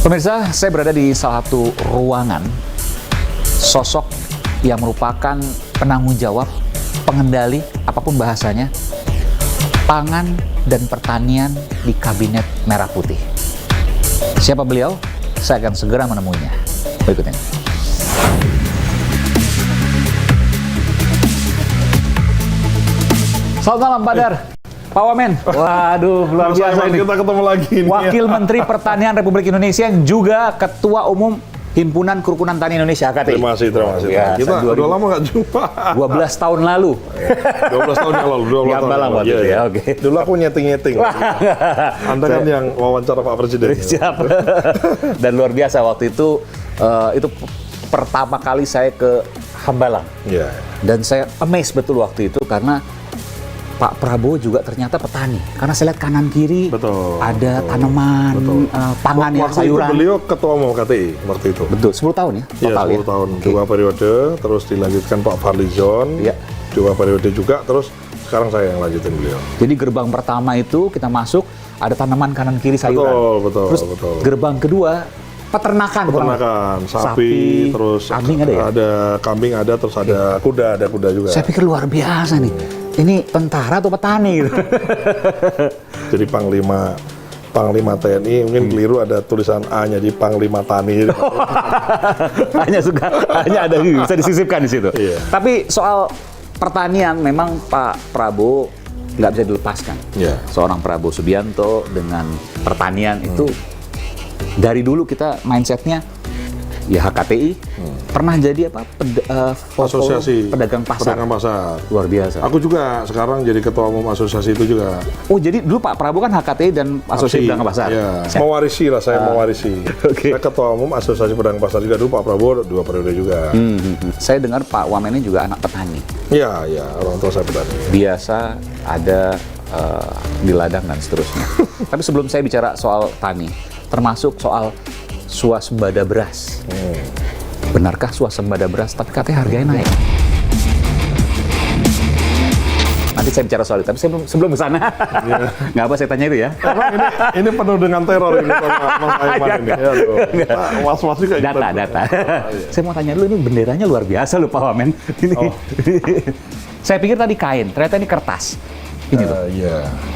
Pemirsa, saya berada di salah satu ruangan sosok yang merupakan penanggung jawab, pengendali, apapun bahasanya, pangan dan pertanian di Kabinet Merah Putih. Siapa beliau? Saya akan segera menemuinya. Berikut ini. Selamat malam, Pak Dar. Pak Wamen. Waduh, luar biasa ini. Kita ketemu lagi nih. Wakil Menteri Pertanian Republik Indonesia yang juga Ketua Umum Himpunan Kerukunan Tani Indonesia, HKTI. Terima kasih. Ya, Kita udah lama nggak jumpa. 12 tahun lalu. 12 tahun yang lalu. 12 Di tahun Ambalang yang lalu. waktu itu ya, oke. Dulu aku nyeting-nyeting. Anda kan yang wawancara Pak Presiden. Siap. Dan luar biasa waktu itu pertama kali saya ke Hambalang. Iya. Dan saya amazed betul waktu itu karena Pak Prabowo juga ternyata petani. Karena saya lihat kanan kiri ada tanaman, pangan ya, Waktu sayuran. itu beliau Ketua Umum KTI waktu itu. Betul, 10 tahun ya Iya, total 10 tahun. Oke. 2 periode, terus dilanjutkan Pak Fadlizon. Iya. 2 periode juga, terus sekarang saya yang lanjutin beliau. Jadi gerbang pertama itu kita masuk, ada tanaman kanan kiri sayuran. Betul. Terus gerbang kedua peternakan. Sapi, terus kambing ada ya? Ada kambing ada, terus ada kuda juga. Saya pikir luar biasa nih. Ini tentara atau petani gitu. Jadi Panglima TNI mungkin keliru ada tulisan A-nya di Panglima Tani. hanya ada bisa disisipkan di situ. Iya. Tapi soal pertanian memang Pak Prabowo nggak bisa dilepaskan. Iya. Seorang Prabowo Subianto dengan pertanian itu dari dulu kita mindsetnya ya HKTI pernah jadi apa Asosiasi pedagang pasar. Luar biasa. Aku juga sekarang jadi ketua umum asosiasi itu juga. Oh, jadi dulu Pak Prabowo kan HKTI dan Asosiasi Pedagang Pasar. Ya, mewarisi lah, saya mewarisi. Oke. Saya ketua umum asosiasi pedagang pasar juga dulu, Pak Prabowo 2 periode juga. Saya dengar Pak Wamen ini juga anak petani. Iya, orang tua saya petani. Biasa ada di ladang dan seterusnya. Tapi sebelum saya bicara soal tani, termasuk soal swasembada beras. Benarkah swasembada beras? Tapi katanya harganya naik. Nanti saya bicara soal itu. Tapi sebelum ke sana, nggak apa saya tanya itu ya. Emang ini penuh dengan teror ini sama Mas Aiman ini. Ya, was-was juga. Data. Saya mau tanya dulu, ini benderanya luar biasa loh Pak Wamen. Ini. Saya pikir tadi kain, ternyata ini kertas. Ini loh.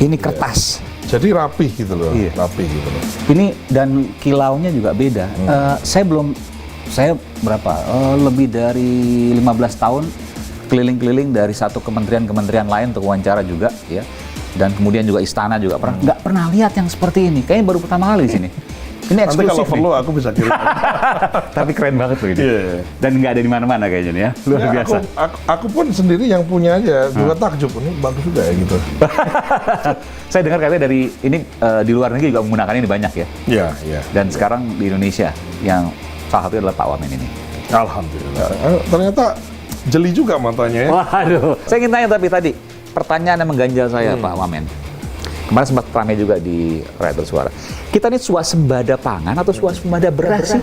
Ini kertas. Jadi rapih gitu loh. Iya. Rapih gitu loh. Ini dan kilaunya juga beda. Saya berapa? Lebih dari 15 tahun keliling-keliling dari satu kementerian lain untuk wawancara juga, ya. Dan kemudian juga istana juga nggak pernah lihat yang seperti ini. Kayaknya baru pertama kali di sini. Ini eksklusif. Nanti kalau perlu aku bisa kirim. Tapi keren banget loh ini. Yeah. Dan nggak ada di mana-mana kayaknya nih ya. Luar biasa. Aku pun sendiri yang punya aja juga takjub. Ini bagus juga ya gitu. Saya dengar katanya dari ini di luar negeri juga menggunakan ini banyak ya. Iya. Dan sekarang di Indonesia yang salah satu adalah Pak Wamen ini. Alhamdulillah. Ternyata jeli juga matanya ya. Waduh. Saya ingin tanya tapi tadi pertanyaan yang mengganjal saya Pak Wamen. Kemarin sempat ramai juga di Rakyat Bersuara. Kita ini swasembada pangan atau swasembada beras sih?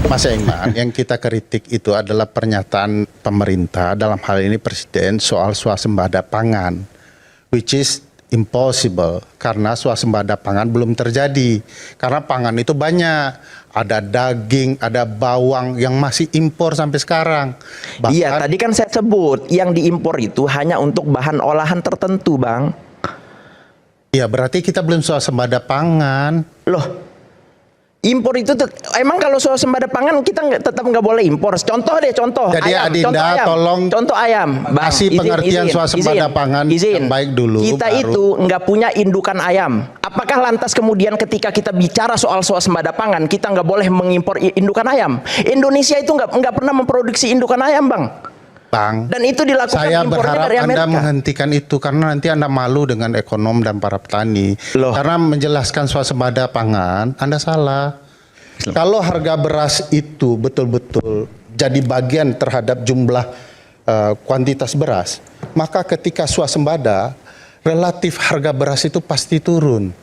Mas Engman, yang kita kritik itu adalah pernyataan pemerintah, dalam hal ini Presiden, soal swasembada pangan, which is impossible, karena swasembada pangan belum terjadi. Karena pangan itu banyak, ada daging, ada bawang yang masih impor sampai sekarang. Iya, tadi kan saya sebut, yang diimpor itu hanya untuk bahan olahan tertentu, Bang. Iya, berarti kita belum swasembada pangan. Loh, impor itu emang kalau swasembada pangan kita tetap nggak boleh impor. Contoh. Jadi ayam, Adinda tolong contoh ayam. Bang, kasih pengertian swasembada pangan yang baik dulu. Kita itu nggak punya indukan ayam. Apakah lantas kemudian ketika kita bicara soal swasembada pangan kita nggak boleh mengimpor indukan ayam? Indonesia itu nggak pernah memproduksi indukan ayam, Bang. Dan itu dilakukan saya impornya berharap dari Amerika. Anda menghentikan itu karena nanti Anda malu dengan ekonom dan para petani. Karena menjelaskan swasembada pangan, Anda salah. Kalau harga beras itu betul-betul jadi bagian terhadap jumlah kuantitas beras, maka ketika swasembada, relatif harga beras itu pasti turun.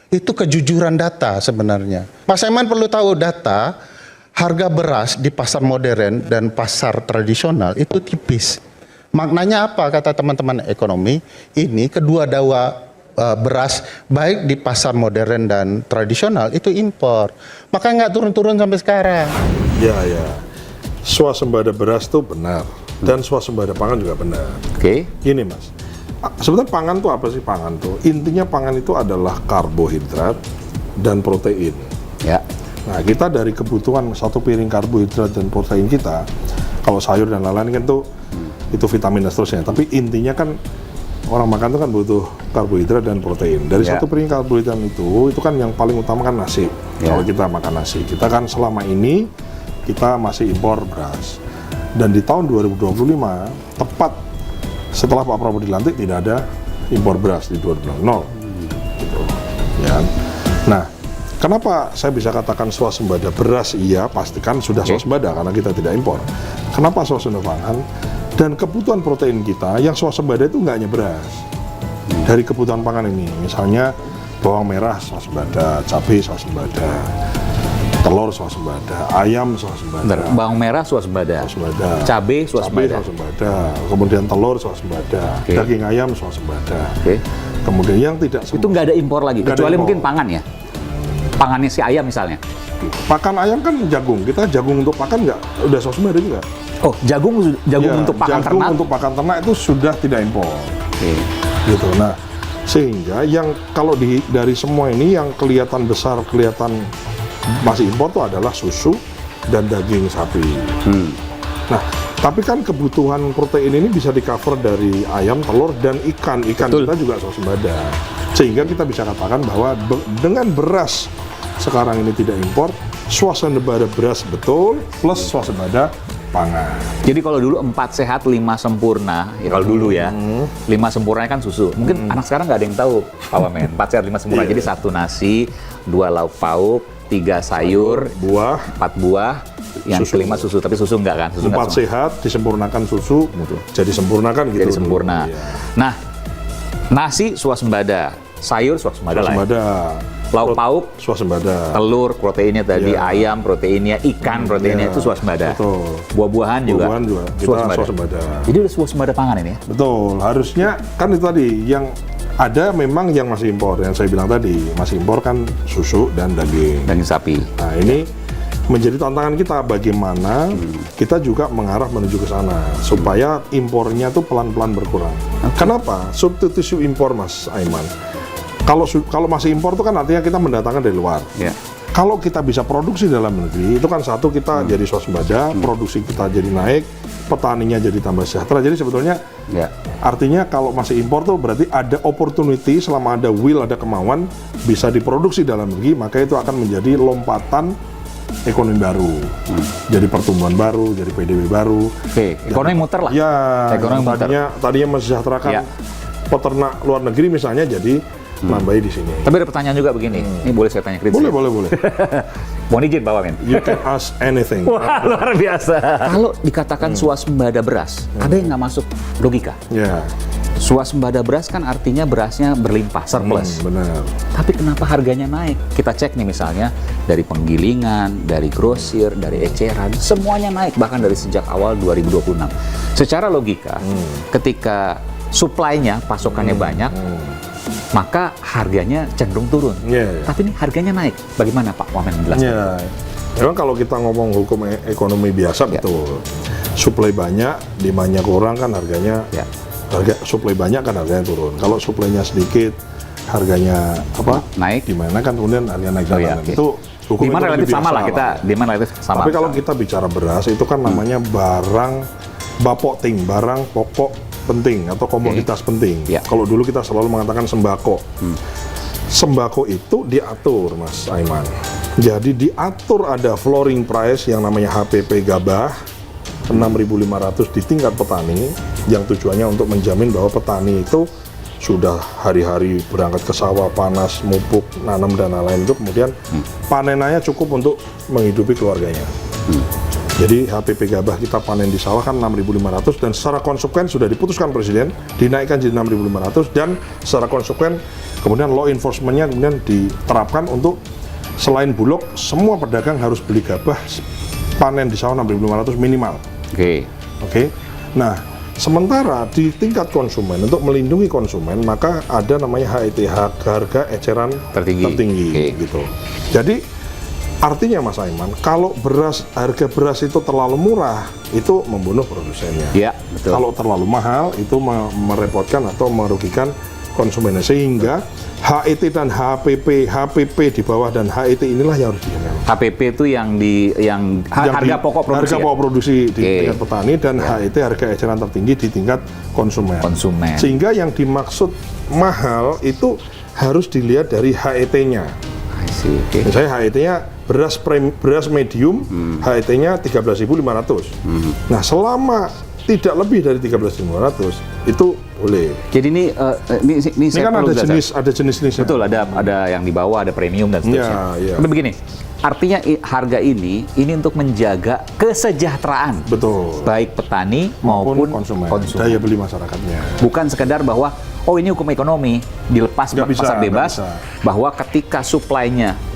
Itu kejujuran data sebenarnya. Mas Aiman perlu tahu data. Harga beras di pasar modern dan pasar tradisional itu tipis. Maknanya apa kata teman-teman ekonomi? Ini kedua beras baik di pasar modern dan tradisional itu impor. Makanya nggak turun-turun sampai sekarang. Ya. Swasembada beras itu benar dan swasembada pangan juga benar. Oke. Gini Mas, sebenarnya pangan itu apa sih pangan tuh? Intinya pangan itu adalah karbohidrat dan protein. Ya. Nah, kita dari kebutuhan satu piring karbohidrat dan protein kita, kalau sayur dan lain-lain kan tuh itu vitamin dan seterusnya. Tapi intinya kan orang makan itu kan butuh karbohidrat dan protein. Dari Ya. satu piring karbohidrat itu kan yang paling utama kan nasi. Ya. Kalau kita makan nasi, kita kan selama ini kita masih impor beras. Dan di tahun 2025, tepat setelah Pak Prabowo dilantik tidak ada impor beras di 2020. Nol. Gitu. Ya. Nah, kenapa saya bisa katakan swasembada beras iya, pastikan sudah swasembada karena kita tidak impor. Kenapa swasembada pangan? Dan kebutuhan protein kita yang swasembada itu nggak hanya beras. Dari kebutuhan pangan ini, misalnya bawang merah swasembada, cabai swasembada, telur swasembada, ayam swasembada, Bentar, bawang merah swasembada, cabai cabai swasembada. swasembada, kemudian telur swasembada, Oke. daging ayam swasembada. Oke. Kemudian yang tidak Itu nggak ada impor lagi, Nggak ada kecuali impor. mungkin pangan ya. Pangannya si ayam misalnya. pakan ayam kan jagung. Kita jagung untuk pakan nggak udah swasembada juga. Oh, jagung Ya, untuk pakan jagung ternak. untuk pakan ternak itu sudah tidak impor. Oke. Gitu. Nah, sehingga yang kalau dari semua ini yang kelihatan besar, kelihatan masih impor itu adalah susu dan daging sapi. Nah, tapi kan kebutuhan protein ini bisa di-cover dari ayam, telur, dan ikan. Ikan Betul. kita juga swasembada. Sehingga kita bisa katakan bahwa dengan beras sekarang ini tidak impor, swasembada beras betul, plus swasembada pangan. Jadi kalau dulu 4 sehat 5 sempurna, ya kalau dulu ya, 5 sempurna kan susu. Mungkin anak sekarang nggak ada yang tahu, Pak Wamen. 4 sehat 5 sempurna. Iya. Jadi 1 nasi, 2 lauk pauk, 3 sayur, Buah, 4 buah, yang Susu. kelima susu. Tapi susu nggak kan? Susu nggak 4 semua. sehat disempurnakan susu, Betul. jadi sempurnakan gitu. Jadi dulu. sempurna. Iya. Nah, nasi swasembada, sayur swasembada lah. Ya. Swasembada. Lauk pauk, Swasembada. telur proteinnya tadi, Iya. ayam proteinnya, ikan proteinnya Iya, itu swasembada. betul. Buah-buahan juga, Buah-buahan juga kita swasembada. Jadi udah swasembada pangan ini ya? Betul, harusnya kan itu tadi yang ada memang yang masih impor, yang saya bilang tadi masih impor kan susu dan daging. Daging sapi. Nah ini menjadi tantangan kita bagaimana kita juga mengarah menuju ke sana supaya impornya tuh pelan-pelan berkurang. Kenapa? Substitusi impor Mas Aiman. Kalau masih impor itu kan artinya kita mendatangkan dari luar. Ya. Kalau kita bisa produksi dalam negeri, itu kan satu kita jadi swasembada, produksi kita jadi naik, petaninya jadi tambah sejahtera. Jadi sebetulnya Ya. artinya kalau masih impor tuh berarti ada opportunity, selama ada will, ada kemauan, bisa diproduksi dalam negeri, maka itu akan menjadi lompatan ekonomi baru. Jadi pertumbuhan baru, jadi PDB baru. Oke, ekonomi muter lah. Ya, Ekonomi muter. tadinya mensejahterakan Ya. peternak luar negeri misalnya, jadi nambahi di sini. Tapi ada pertanyaan juga begini. Ini boleh saya tanya kritis? Boleh. Mohon izin Pak Wamen. You can ask anything. Wah, luar biasa. Kalau dikatakan swasembada beras, ada yang nggak masuk logika. Ya, Swasembada beras kan artinya berasnya berlimpah, surplus. benar. Tapi kenapa harganya naik? Kita cek nih misalnya dari penggilingan, dari grosir, dari eceran, semuanya naik bahkan dari sejak awal 2026. Secara logika, ketika supply-nya, pasokannya banyak, maka harganya cenderung turun. Iya. Tapi ini harganya naik. Bagaimana Pak Wamen menjelaskan? Ya, memang kalau kita ngomong hukum ekonomi biasa Ya. betul. Supply banyak, demand-nya kurang kan harganya. Ya. Supply banyak kan harganya turun. Kalau supply-nya sedikit, harganya Naik. Gimana kan kemudian harganya naik. Oh iya, oke. Itu hukum Demand ekonomi relatif sama biasa lah kita, demand relatif sama. Tapi kalau kita bicara beras itu kan namanya barang bapokting, barang pokok penting atau komoditas penting. Ya. Kalau dulu kita selalu mengatakan sembako. Sembako itu diatur, Mas Aiman. Jadi diatur ada flooring price yang namanya HPP gabah 6.500 di tingkat petani, yang tujuannya untuk menjamin bahwa petani itu sudah hari-hari berangkat ke sawah, panas, mupuk, nanam dan lain-lain, itu kemudian panenannya cukup untuk menghidupi keluarganya. Jadi HPP gabah kita panen di sawah kan 6.500 dan secara konsekuen sudah diputuskan Presiden dinaikkan jadi 6.500 dan secara konsekuen kemudian law enforcement-nya kemudian diterapkan untuk selain Bulog semua pedagang harus beli gabah panen di sawah 6.500 minimal. Oke. Oke. Nah, Sementara di tingkat konsumen, untuk melindungi konsumen, maka ada namanya HET, harga eceran tertinggi Oke. gitu. Jadi artinya Mas Aiman, kalau harga beras itu terlalu murah, itu membunuh produsennya. Ya, betul. Kalau terlalu mahal, itu merepotkan atau merugikan konsumennya. Sehingga HET dan HPP di bawah dan HET inilah yang harus dijaga. HPP itu yang harga pokok produksi. Harga pokok produksi di Oke. tingkat petani, dan HET harga eceran tertinggi di tingkat konsumen. Sehingga yang dimaksud mahal itu harus dilihat dari HET-nya. I see, oke. Misalnya HET-nya beras medium, HET-nya 13.500. Nah, selama tidak lebih dari 13.500 itu boleh. Jadi ini saya kan perlu ada jelaskan. jenis-jenisnya. Betul, ada yang di bawah, ada premium dan seterusnya. Ya. Tapi begini, artinya harga ini untuk menjaga kesejahteraan Betul. baik petani maupun konsumen. Daya beli masyarakatnya. Bukan sekedar bahwa ini hukum ekonomi dilepas Nggak bisa, pasar bebas, nggak bisa. bahwa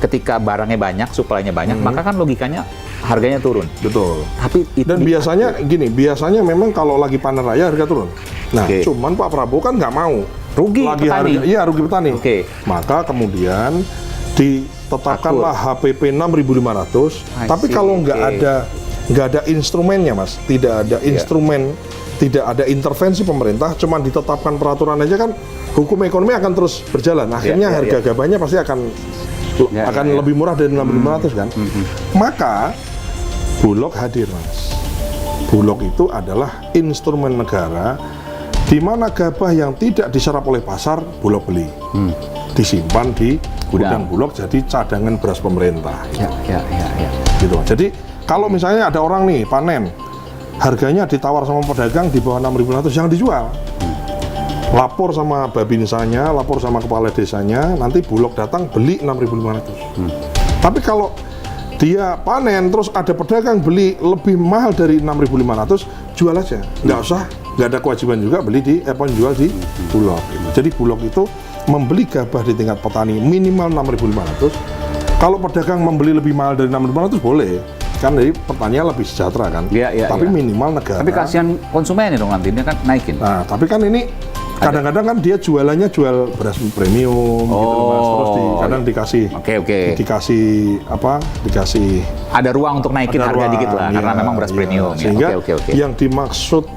ketika barangnya banyak, supply-nya banyak, maka kan logikanya harganya turun. Betul. Tapi itu Dan biasanya memang kalau lagi panen raya harga turun. Nah, Oke. cuman Pak Prabowo kan nggak mau. Rugi petani. Rugi petani. Oke. Maka kemudian ditetapkanlah HPP 6.500. Tapi kalau nggak ada instrumennya, Mas, tidak ada instrumen, tidak ada intervensi pemerintah, cuman ditetapkan peraturan aja kan, hukum ekonomi akan terus berjalan. Akhirnya harga gabahnya pasti akan lebih murah dari 6.500 kan. Maka Bulog hadir, Mas. Bulog itu adalah instrumen negara di mana gabah yang tidak diserap oleh pasar, Bulog beli. Disimpan di gudang Bulog jadi cadangan beras pemerintah. Ya. Gitu. Jadi kalau misalnya ada orang nih panen, harganya ditawar sama pedagang di bawah 6.500, yang dijual. Lapor sama babinsanya, lapor sama kepala desanya, nanti Bulog datang beli 6.500. Tapi kalau dia panen terus ada pedagang beli lebih mahal dari 6.500, jual aja. Nggak ada kewajiban juga beli jual di Bulog. Jadi Bulog itu membeli gabah di tingkat petani minimal 6.500. Kalau pedagang membeli lebih mahal dari 6.500 boleh. Kan jadi pertanian lebih sejahtera kan. Tapi minimal negara. Tapi kasihan konsumen dong, nanti dia kan naikin. Nah, tapi kan ini kadang-kadang kan dia jualannya jual beras premium gitu Mas. Terus kadang dikasih dikasih ada ruang untuk naikin harga dikit lah, karena memang beras premium. Sehingga yang dimaksud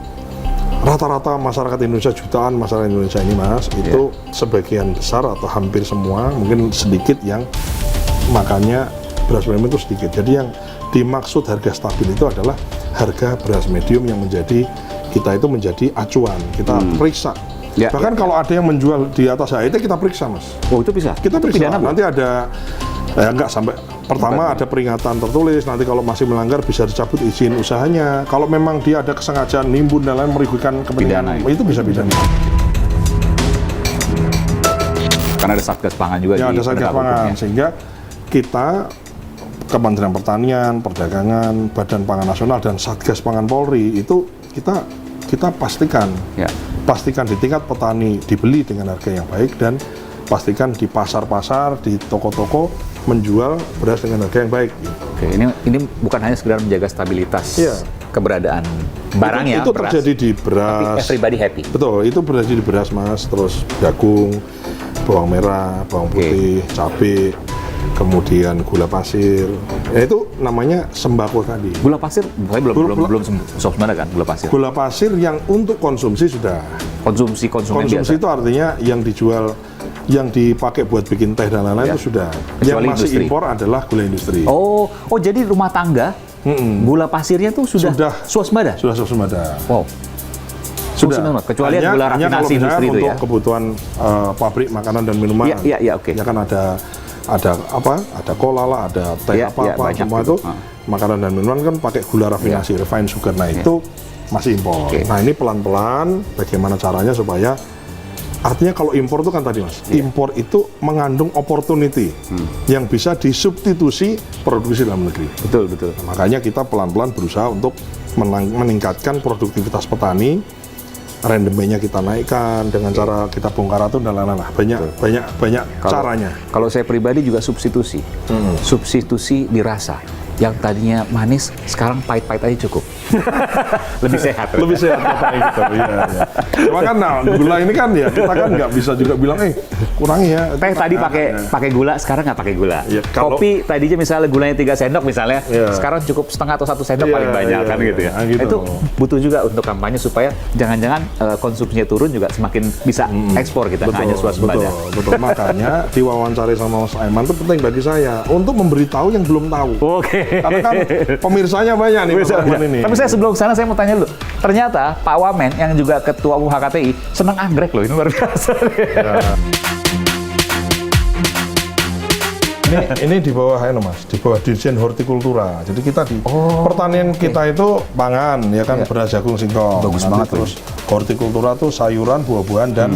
rata-rata masyarakat Indonesia, jutaan masyarakat Indonesia ini, Mas, itu sebagian besar atau hampir semua, mungkin sedikit yang makannya beras premium itu sedikit. Jadi yang dimaksud harga stabil itu adalah harga beras medium yang menjadi acuan. Kita periksa. Bahkan kalau ada yang menjual di atas HET, kita periksa, Mas. Oh, itu bisa? Kita Itu periksa. pidana, Nanti ada nggak sampai pertama ada peringatan tertulis. Nanti kalau masih melanggar bisa dicabut izin usahanya. Kalau memang dia ada kesengajaan nimbun dan lain merugikan kepentingan, itu bisa pidana. Karena ada Satgas Pangan juga di Ada Satgas penegak Pangan, hukumnya. sehingga kita Kementerian Pertanian, Perdagangan, Badan Pangan Nasional, dan Satgas Pangan Polri itu kita pastikan di tingkat petani dibeli dengan harga yang baik, dan pastikan di pasar-pasar, di toko-toko menjual beras dengan harga yang baik. Oke, ini bukan hanya sekedar menjaga stabilitas keberadaan barangnya. Itu terjadi di beras. Tapi everybody happy. Betul, itu terjadi di beras, Mas. Terus jagung, bawang merah, bawang putih, cabai, kemudian gula pasir. Itu namanya sembako tadi. Gula pasir, belum swasembada kan gula pasir. Gula pasir yang untuk konsumsi sudah. Konsumsi biasa. Itu artinya yang dijual, yang dipakai buat bikin teh dan lain-lain itu sudah. Kecuali yang masih industri. impor adalah gula industri. Oh, jadi rumah tangga gula pasirnya tuh sudah swasembada. Sudah swasembada. Wow. Sudah. Kecuali gula rafinasi industri itu untuk kebutuhan pabrik makanan dan minuman. Iya, oke. Ya kan ada cola lah, ada teh semua gitu. itu makanan dan minuman kan pakai gula rafinasi, refined sugar. Nah, itu masih impor. Nah, ini pelan-pelan bagaimana caranya supaya, artinya kalau impor itu kan tadi, Mas, impor itu mengandung opportunity yang bisa disubstitusi produksi dalam negeri. Betul. Nah, makanya kita pelan-pelan berusaha untuk meningkatkan produktivitas petani. Rendemennya kita naikkan dengan cara kita bongkar ratu dan lain-lain. Banyak caranya. Kalau saya pribadi juga substitusi. Substitusi dirasa. Yang tadinya manis sekarang pahit-pahit aja cukup. Lebih sehat. Lebih sehat katanya gitu. Iya, iya. Cuma kan nah, gula ini kan ya kita kan nggak bisa juga bilang kurangi ya. Teh tadi pakai gula, sekarang nggak pakai gula. Iya, kalau- Kopi tadinya misalnya gulanya 3 sendok misalnya, Iya. sekarang cukup setengah atau 1 sendok Iya, paling banyak iya, kan iya, gitu ya. iya, gitu. Itu butuh juga untuk kampanye supaya jangan-jangan konsumsinya turun juga semakin bisa ekspor kita, nggak hanya swasembada. Betul. Makanya diwawancari sama Mas Aiman itu penting bagi saya untuk memberitahu yang belum tahu. Oke. Karena kan pemirsanya banyak nih Mas Aiman ini. Tapi saya sebelum sana saya mau tanya dulu. Ternyata Pak Wamen yang juga ketua umum HKTI senang anggrek loh, ini luar biasa. Ini di bawah Mas, di bawah Dirjen Hortikultura. Jadi kita di pertanian kita itu pangan ya kan, beras, jagung, singkong. Bagus Nanti banget, terus hortikultura tuh sayuran, buah-buahan dan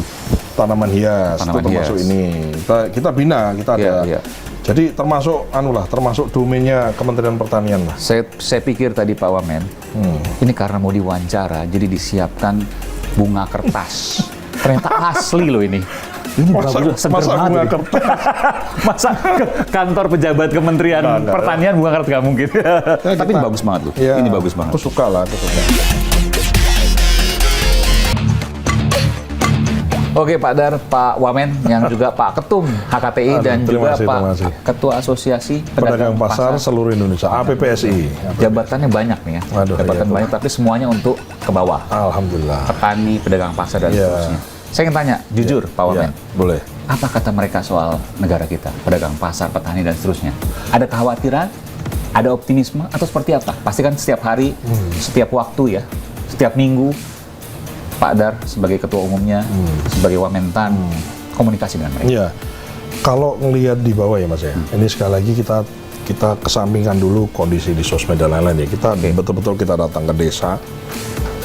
tanaman hias. Tanaman itu termasuk hias. ini. Kita bina, kita ada. Iya. Jadi termasuk termasuk domainnya Kementerian Pertanian lah. Saya pikir tadi Pak Wamen, ini karena mau diwawancara, jadi disiapkan bunga kertas. Ternyata asli loh ini. Ini bagus, seger masa banget bunga ini. kertas? Masa ke kantor pejabat Kementerian Nggak. Pertanian bunga kertas nggak mungkin. Tapi ini kita- bagus banget loh. Ya, Ini bagus banget. Aku suka lah, aku suka. Oke Pak Dar, Pak Wamen, yang juga Pak Ketum HKTI dan terima juga kasih, Pak terima kasih. Ketua Asosiasi Pedagang Pasar seluruh Indonesia, APPSI. Jabatannya banyak nih ya, Waduh, jabatan iya. banyak, tapi semuanya untuk ke bawah. Alhamdulillah. Petani, pedagang pasar, dan Iya. seterusnya. Saya ingin tanya, jujur Pak Wamen, Ya, boleh. apa kata mereka soal negara kita, pedagang pasar, petani, dan seterusnya? Ada kekhawatiran, ada optimisme, atau seperti apa? Pasti kan setiap hari, setiap waktu ya, setiap minggu, Pak Dar sebagai ketua umumnya, sebagai Wamentan, komunikasi dengan mereka. Iya. Kalau ngelihat di bawah ya Mas ya, ini sekali lagi kita kesampingkan dulu kondisi di sosmed dan lain-lain ya. Kita betul-betul kita datang ke desa,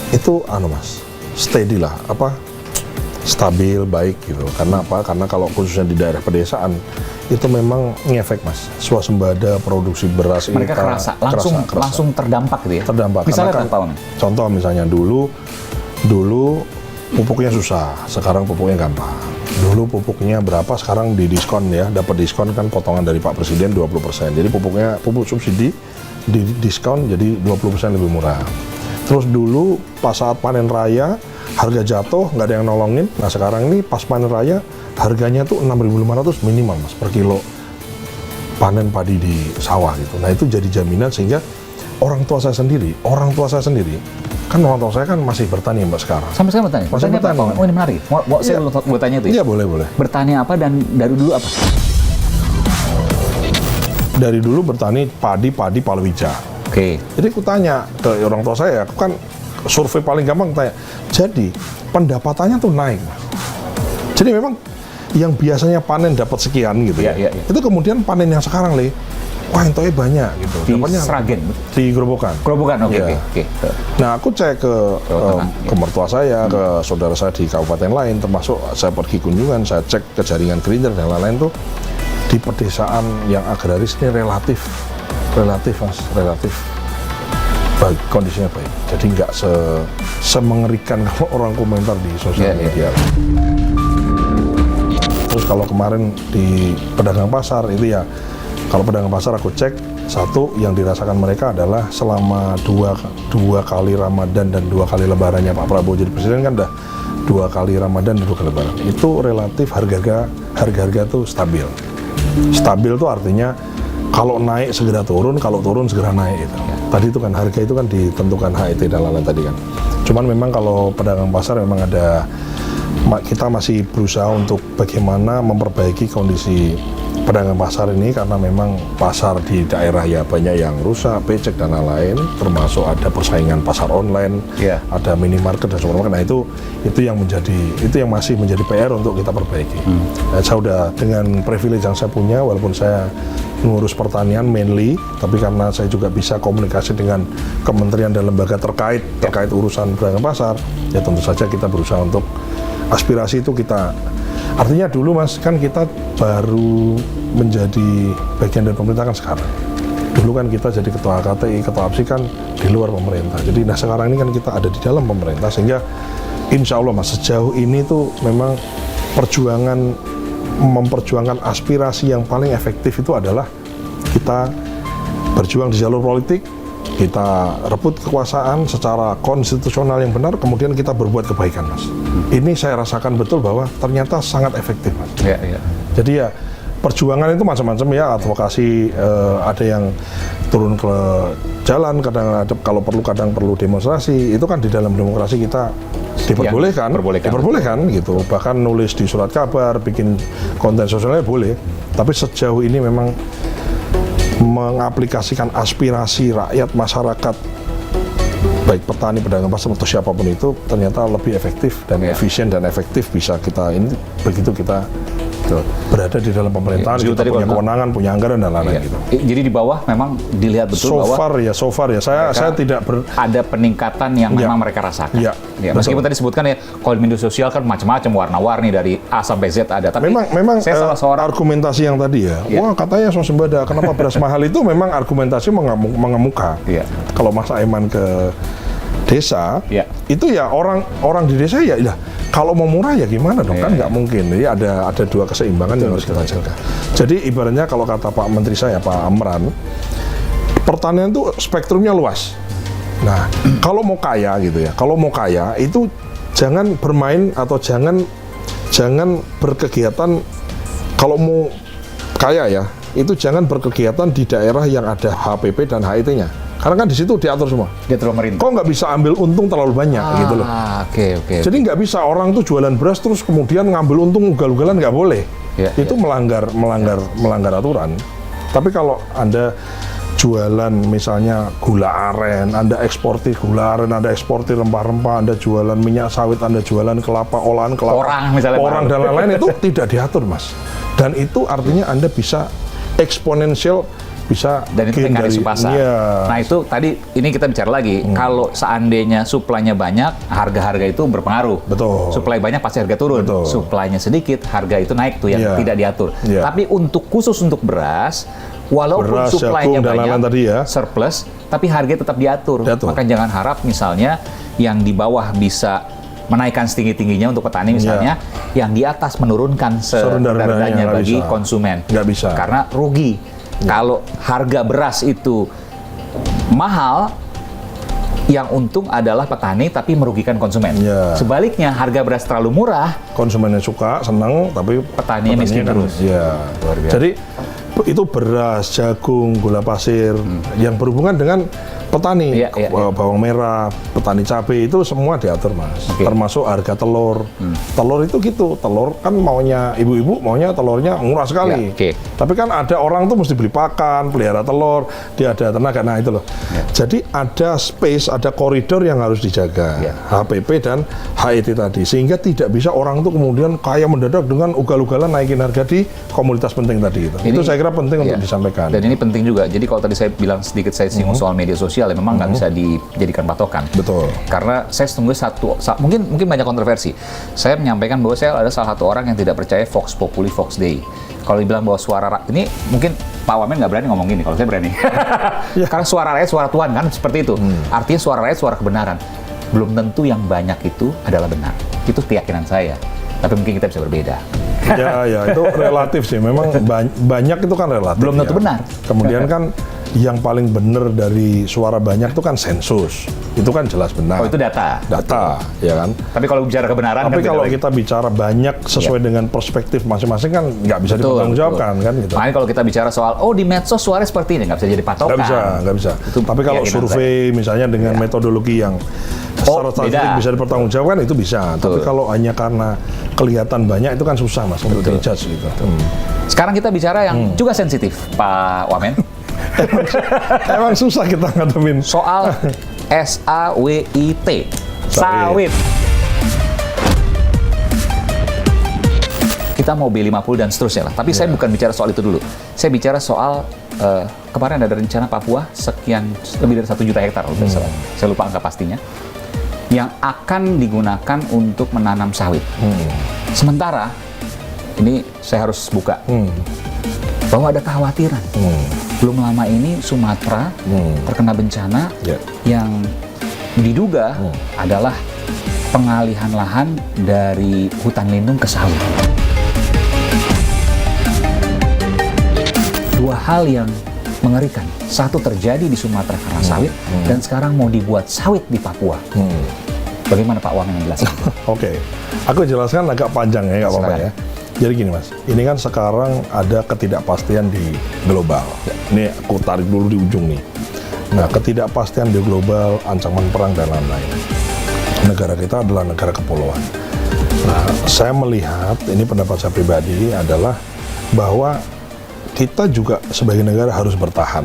itu Mas, steady lah, stabil, baik gitu. Karena apa? Karena kalau khususnya di daerah pedesaan, itu memang ngefek Mas. Swasembada, produksi beras Mereka kita kerasa, langsung terdampak gitu ya? terdampak. Misalnya Karena apa Pak Wamen? Contoh misalnya dulu pupuknya susah, sekarang pupuknya gampang. Dulu pupuknya berapa, sekarang di diskon ya, dapat diskon kan potongan dari Pak Presiden 20%. Jadi pupuk subsidi di diskon jadi 20% lebih murah. Terus dulu pas saat panen raya harga jatuh, nggak ada yang nolongin. Nah sekarang ini pas panen raya harganya tuh 6.500 minimal Mas per kilo panen padi di sawah gitu. Nah itu jadi jaminan sehingga orang tua saya sendiri kan orang tua saya kan masih bertani Mbak sekarang. Sampai saya bertanya, Masih bertanya apa, bertani. Pak Wamen? Oh ini menarik, saya mau tanya itu ya? Iya boleh. Bertani apa dan dari dulu apa? Dari dulu bertani padi palawija. Oke. Jadi aku tanya ke orang tua saya, aku kan survei paling gampang tanya. Jadi pendapatannya tuh naik. Jadi memang yang biasanya panen dapat sekian gitu Iya. itu kemudian panen yang sekarang wah entoke banyak gitu. Di Dapatnya Sragen? di Gerobokan. Gerobokan, oke. Iya. Oke. Nah, aku cek ke mertua saya, ke saudara saya di kabupaten lain, termasuk saya pergi kunjungan, saya cek ke jaringan Greener dan lain-lain tuh di pedesaan yang agraris ini relatif Mas, baik, kondisinya baik. Jadi nggak semengerikan kalau orang komentar di sosial media. Terus kalau kemarin di pedagang pasar itu ya, kalau pedagang pasar aku cek, satu yang dirasakan mereka adalah selama dua kali Ramadan dan 2 kali Lebarannya Pak Prabowo jadi presiden kan udah 2 kali Ramadan dan 2 kali Lebaran. Itu relatif harga-harga tuh stabil. Stabil tuh artinya kalau naik segera turun, kalau turun segera naik gitu. Tadi itu kan harga itu kan ditentukan HET dan lain-lain tadi kan. Cuman memang kalau pedagang pasar memang kita masih berusaha untuk bagaimana memperbaiki kondisi pedagang pasar ini karena memang pasar di daerah ya banyak yang rusak, becek dan lain-lain, termasuk ada persaingan pasar online, ada minimarket dan supermarket. Nah itu yang masih menjadi PR untuk kita perbaiki. Nah, saya udah dengan privilege yang saya punya, walaupun saya mengurus pertanian mainly, tapi karena saya juga bisa komunikasi dengan kementerian dan lembaga terkait urusan pedagang pasar, ya tentu saja kita berusaha untuk aspirasi itu kita. Artinya dulu Mas, kan kita baru menjadi bagian dari pemerintah kan sekarang. Dulu kan kita jadi ketua HKTI, ketua APSI kan di luar pemerintah. Jadi sekarang ini kan kita ada di dalam pemerintah, sehingga insya Allah Mas, sejauh ini tuh memang memperjuangkan aspirasi yang paling efektif itu adalah kita berjuang di jalur politik, kita rebut kekuasaan secara konstitusional yang benar, kemudian kita berbuat kebaikan, Mas. Ini saya rasakan betul bahwa ternyata sangat efektif, Mas. Jadi ya perjuangan itu macam-macam ya, advokasi, ada yang turun ke jalan, kadang ada kalau perlu, kadang perlu demonstrasi. Itu kan di dalam demokrasi kita diperbolehkan gitu. Bahkan nulis di surat kabar, bikin konten sosialnya boleh. Tapi sejauh ini memang mengaplikasikan aspirasi rakyat, masyarakat, baik petani, pedagang pasar atau siapapun itu, ternyata lebih efektif dan efisien dan efektif bisa kita ini begitu kita berada di dalam pemerintahan, kita punya kewenangan, punya anggaran dan lain-lain gitu. Jadi di bawah memang dilihat betul bahwa so far ya saya tidak ada peningkatan yang memang mereka rasakan. Meskipun tadi disebutkan ya, kalau di media sosial kan macam-macam, warna-warni dari A sampai Z ada. Tapi memang saya salah seorang argumentasi yang tadi ya, wah katanya swasembada, kenapa beras mahal itu memang argumentasi mengemuka. Kalau Mas Aiman ke desa, itu ya orang di desa ya, kalau mau murah ya gimana dong, kan nggak mungkin. Jadi ada dua keseimbangan yang harus kita jaga. Jadi ibaratnya kalau kata Pak Menteri saya, Pak Amran, pertanian itu spektrumnya luas. Nah, kalau mau kaya gitu ya, kalau mau kaya itu jangan bermain atau jangan berkegiatan. Kalau mau kaya ya, itu jangan berkegiatan di daerah yang ada HPP dan HIT-nya. Karena kan di situ diatur semua. Diatur pemerintah. Kok nggak bisa ambil untung terlalu banyak gitu loh. Oke. Jadi nggak bisa orang tuh jualan beras terus kemudian ngambil untung ugal-ugalan, nggak boleh. Itu melanggar aturan. Tapi kalau Anda jualan misalnya gula aren, Anda eksportir gula aren, Anda eksportir rempah-rempah, Anda jualan minyak sawit, Anda jualan kelapa, olahan kelapa, orang dan lain-lain, itu tidak diatur, Mas. Dan itu artinya Anda bisa eksponensial, bisa dan itu mekanisme pasar. Nah itu tadi ini kita bicara lagi. Kalau seandainya suplainya banyak, harga-harga itu berpengaruh. Betul. Suplai banyak pasti harga turun. Betul. Suplainya sedikit, harga itu naik tuh yang tidak diatur. Tapi khusus untuk beras, walaupun suplainya banyak, tadi ya, surplus, tapi harga tetap diatur. Maka jangan harap misalnya yang di bawah bisa menaikkan setinggi-tingginya untuk petani misalnya, yang di atas menurunkan serendah-rendahnya bagi konsumen. Nggak bisa. Karena rugi. Kalau harga beras itu mahal, yang untung adalah petani tapi merugikan konsumen. Sebaliknya harga beras terlalu murah, konsumennya suka, senang, tapi petaninya miskin terus. Jadi itu beras, jagung, gula pasir yang berhubungan dengan petani, bawang merah, petani cabai, itu semua diatur, Mas. Termasuk harga telur. Telur itu gitu, telur kan maunya ibu-ibu, maunya telurnya murah sekali. Tapi kan ada orang tuh mesti beli pakan, pelihara telur, dia ada tenaga, nah itu loh. Jadi ada space, ada koridor yang harus dijaga, HPP dan HIT tadi, sehingga tidak bisa orang tuh kemudian kaya mendadak dengan ugal-ugalan naikin harga di komoditas penting tadi. Itu saya kira penting untuk disampaikan. Dan ini penting juga. Jadi kalau tadi saya bilang sedikit saya singgung soal media sosial, ya memang nggak bisa dijadikan patokan. Betul. Karena saya tunggu mungkin banyak kontroversi. Saya menyampaikan bahwa saya ada salah satu orang yang tidak percaya Vox Populi, Vox Dei. Kalau dibilang bahwa suara ini mungkin Pak Wamen nggak berani ngomong gini, kalau saya berani. Karena suara rakyat, suara Tuhan kan seperti itu. Artinya suara rakyat, suara kebenaran. Belum tentu yang banyak itu adalah benar. Itu keyakinan saya. Tapi mungkin kita bisa berbeda. Ya itu relatif sih. Memang banyak itu kan relatif. Belum tentu benar. Kemudian kan yang paling benar dari suara banyak itu kan sensus. Itu kan jelas benar. Oh, itu data. Data, ya kan. Tapi kalau bicara kebenaran, tapi kalau kita bicara banyak sesuai dengan perspektif masing-masing kan nggak bisa dipertanggungjawabkan kan gitu. Makanya kalau kita bicara soal di medsos suara seperti ini nggak bisa jadi patokan. Nggak bisa. Tapi kalau survei misalnya dengan metodologi yang secara statistik bisa dipertanggungjawabkan, itu bisa. Tapi kalau hanya karena kelihatan banyak itu kan susah, Mas, untuk di-judge gitu. Sekarang kita bicara yang juga sensitif, Pak Wamen. Emang susah kita ngadepin soal SAWIT, sawit. Kita mau B50 dan seterusnya lah. Tapi saya bukan bicara soal itu dulu. Saya bicara soal kemarin ada rencana Papua lebih dari 1 juta hektar, saya lupa angka pastinya, yang akan digunakan untuk menanam sawit. Sementara ini saya harus buka bahwa ada kekhawatiran. Belum lama ini Sumatera terkena bencana yang diduga adalah pengalihan lahan dari hutan lindung ke sawit. Dua hal yang mengerikan. Satu terjadi di Sumatera karena sawit, dan sekarang mau dibuat sawit di Papua. Bagaimana Pak Wang yang jelaskan? Oke, aku jelaskan agak panjang ya, nggak apa-apa ya. Jadi gini Mas, ini kan sekarang ada ketidakpastian di global. Ini aku tarik dulu di ujung nih. Nah, ketidakpastian di global, ancaman perang dan lain-lain. Negara kita adalah negara kepulauan. Nah, saya melihat, ini pendapat saya pribadi adalah bahwa kita juga sebagai negara harus bertahan.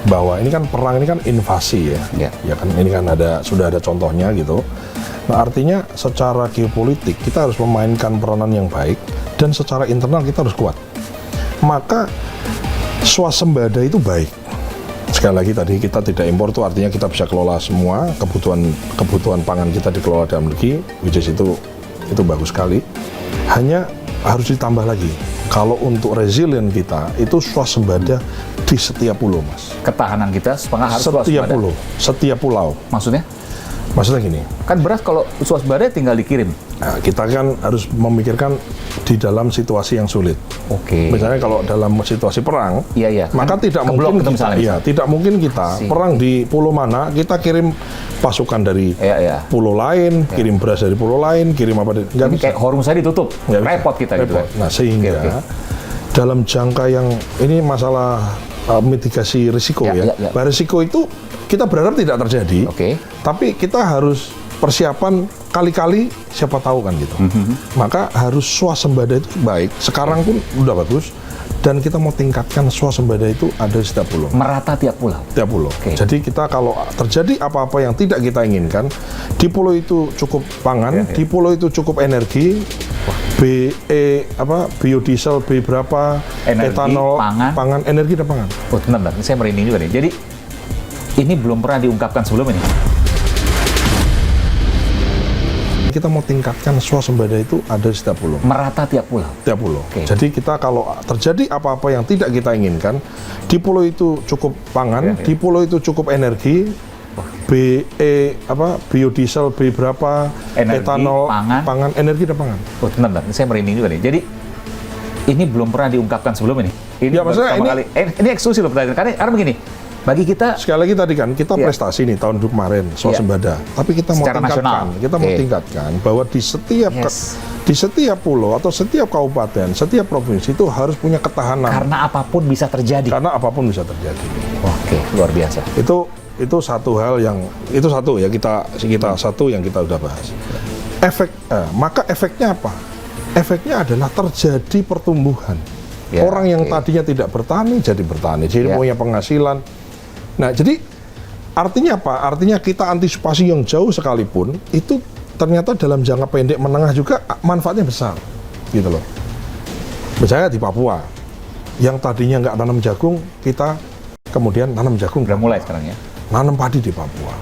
Bahwa ini kan perang, ini kan invasi ya. Ya kan, ini kan sudah ada contohnya gitu. Nah, artinya secara geopolitik kita harus memainkan peranan yang baik, dan secara internal kita harus kuat. Maka swasembada itu baik. Sekali lagi tadi, kita tidak impor itu artinya kita bisa kelola semua kebutuhan pangan kita dikelola dalam negeri, which is itu bagus sekali. Hanya harus ditambah lagi, kalau untuk resilient kita itu swasembada di setiap pulau, Mas. Ketahanan kita harus swasembada. Setiap pulau. Maksudnya gini, kan beras kalau swasembada tinggal dikirim. Nah, kita kan harus memikirkan di dalam situasi yang sulit. Oke. Misalnya kalau dalam situasi perang, maka kan tidak mungkin kita, tidak mungkin kita perang di pulau mana kita kirim pasukan dari pulau lain, kirim beras dari pulau lain, kirim apa dari nggak bisa. Kayak Hormuz tadi ditutup, repot kita gitu. Nah, sehingga dalam jangka yang ini masalah mitigasi risiko risiko itu kita berharap tidak terjadi, tapi kita harus persiapan kali-kali, siapa tahu kan gitu. Maka harus swasembada itu baik. Sekarang pun udah bagus, dan kita mau tingkatkan swasembada itu ada di setiap pulau. Merata tiap pulau. Tiap pulau. Jadi kita kalau terjadi apa-apa yang tidak kita inginkan, di pulau itu cukup pangan, di pulau itu cukup energi, biodiesel, berapa, energi, etanol, pangan, energi dan pangan. Oh, bentar, saya merinding juga nih. Jadi ini belum pernah diungkapkan sebelum ini. Kita mau tingkatkan swasembada itu ada di setiap pulau. Merata tiap pulau. Tiap pulau. Jadi kita kalau terjadi apa-apa yang tidak kita inginkan, di pulau itu cukup pangan, di pulau itu cukup energi, biodiesel, berapa, energi, etanol, pangan, energi dan pangan. Oh, bentar, saya merinding juga nih. Jadi ini belum pernah diungkapkan sebelum ini. Ini maksudnya ini eksklusif loh pertanyaan. Karena begini, bagi kita sekali lagi tadi kan kita prestasi nih tahun kemarin swasembada, tapi kita mau tingkatkan, bahwa di setiap pulau atau setiap kabupaten, setiap provinsi itu harus punya ketahanan. Karena apapun bisa terjadi. Oke, luar biasa. Itu satu hal yang satu yang kita udah bahas. Maka efeknya apa? Efeknya adalah terjadi pertumbuhan. Orang yang tadinya tidak bertani jadi bertani, jadi punya penghasilan. Nah, jadi artinya apa? Artinya kita antisipasi yang jauh sekalipun itu ternyata dalam jangka pendek menengah juga manfaatnya besar, gitu loh. Misalnya di Papua, yang tadinya nggak tanam jagung, kita kemudian tanam jagung. Udah mulai sekarang ya. Nanam padi di Papua,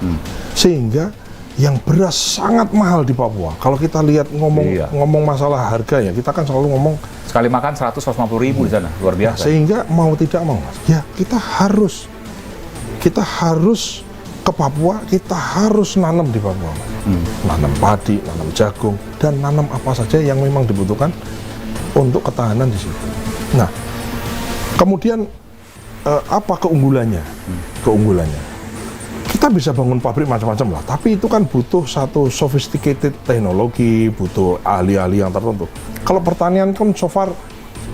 sehingga yang beras sangat mahal di Papua. Kalau kita lihat ngomong masalah harga ya, kita kan selalu ngomong sekali makan 150 ribu di sana, luar biasa. Sehingga mau tidak mau, ya kita harus ke Papua, kita harus nanam di Papua, nanam padi, nanam jagung, dan nanam apa saja yang memang dibutuhkan untuk ketahanan di situ. Nah, kemudian apa keunggulannya? Kita bisa bangun pabrik macam-macam lah, tapi itu kan butuh satu sophisticated teknologi, butuh ahli-ahli yang tertentu. Kalau pertanian kan so far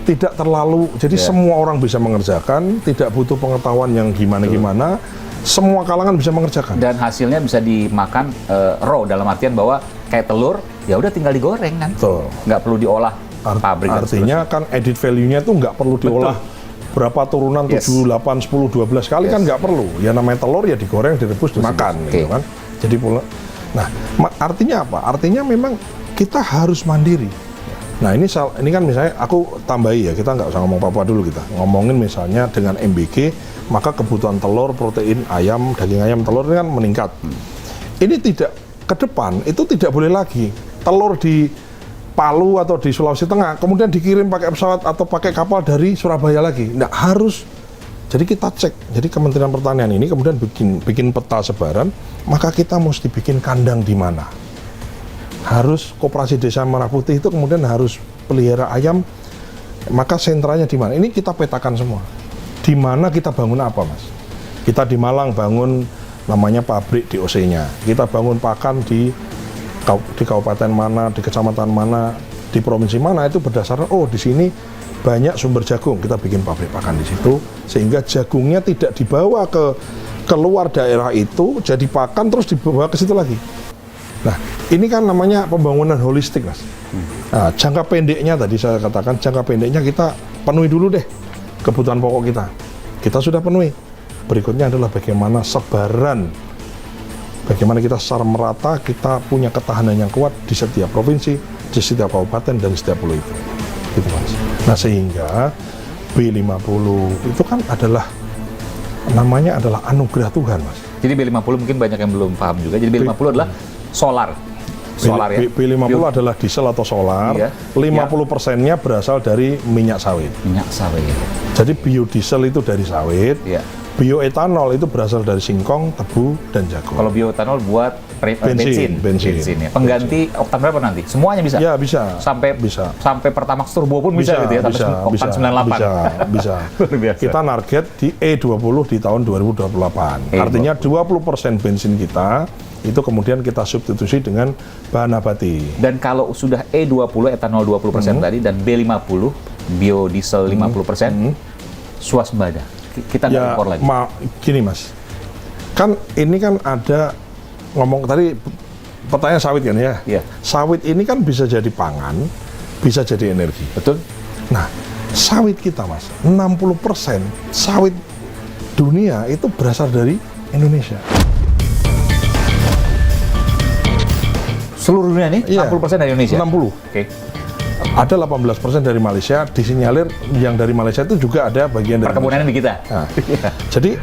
tidak terlalu, jadi semua orang bisa mengerjakan, tidak butuh pengetahuan yang gimana-gimana, semua kalangan bisa mengerjakan. Dan hasilnya bisa dimakan raw, dalam artian bahwa kayak telur, ya udah tinggal digoreng kan, nggak perlu diolah pabrik. Artinya kan added value-nya itu nggak perlu diolah. Berapa turunan 7, 8, 10, 12 kali kan nggak perlu. Ya namanya telur ya digoreng, direbus, dimakan, gitu kan. Jadi nah, artinya apa? Artinya memang kita harus mandiri. Nah ini kan misalnya aku tambahi ya, kita nggak usah ngomong Papua dulu, kita ngomongin misalnya dengan MBG, maka kebutuhan telur, protein ayam, daging ayam, telur ini kan meningkat. Ini tidak, ke depan itu tidak boleh lagi telur di Palu atau di Sulawesi Tengah kemudian dikirim pakai pesawat atau pakai kapal dari Surabaya lagi. Nggak harus. Jadi kita cek, jadi Kementerian Pertanian ini kemudian bikin peta sebaran, maka kita mesti bikin kandang di mana. Harus Koperasi Desa Merah Putih itu kemudian harus pelihara ayam, maka sentranya di mana? Ini kita petakan semua. Di mana kita bangun apa, Mas? Kita di Malang bangun namanya pabrik DOC-nya. Kita bangun pakan di kabupaten mana, di kecamatan mana, di provinsi mana, itu berdasarkan di sini banyak sumber jagung, kita bikin pabrik pakan di situ, sehingga jagungnya tidak dibawa ke keluar daerah itu jadi pakan terus dibawa ke situ lagi. Nah, ini kan namanya pembangunan holistik, Mas. Nah, jangka pendeknya tadi saya katakan, jangka pendeknya kita penuhi dulu deh kebutuhan pokok kita. Kita sudah penuhi. Berikutnya adalah bagaimana sebaran, bagaimana kita secara merata kita punya ketahanan yang kuat di setiap provinsi, di setiap kabupaten, dan di setiap pulau itu. Gitu, Mas. Nah, sehingga B50 itu kan adalah namanya adalah anugerah Tuhan, Mas. Jadi B50 mungkin banyak yang belum paham juga. Jadi B50 adalah solar. Solar ya. B50 adalah diesel atau solar. Iya. 50%-nya berasal dari minyak sawit. Minyak sawit. Jadi biodiesel itu dari sawit. Iya. Bioetanol itu berasal dari singkong, tebu, dan jagung. Kalau bioetanol buat bensin ya. Pengganti oktan berapa nanti? Semuanya bisa? Ya, bisa. Sampai Pertamax Turbo pun bisa gitu ya, sampai oktan 98. Bisa. Luar biasa. Kita target di E20 di tahun 2028. Artinya 20% bensin kita itu kemudian kita substitusi dengan bahan nabati. Dan kalau sudah E20 etanol 20% tadi dan B50 biodiesel 50%, swasembada. Kita nggak impor lagi. Gini, Mas. Kan ini kan ada ngomong tadi pertanyaan sawit kan ya? Iya. Sawit ini kan bisa jadi pangan, bisa jadi energi. Betul? Nah, sawit kita, Mas, 60% sawit dunia itu berasal dari Indonesia. Seluruh dunia nih, Iya, 60% dari Indonesia? 60. Oke. Ada 18% dari Malaysia, disinyalir yang dari Malaysia itu juga ada bagian dari Perkebunannya di kita. Nah, jadi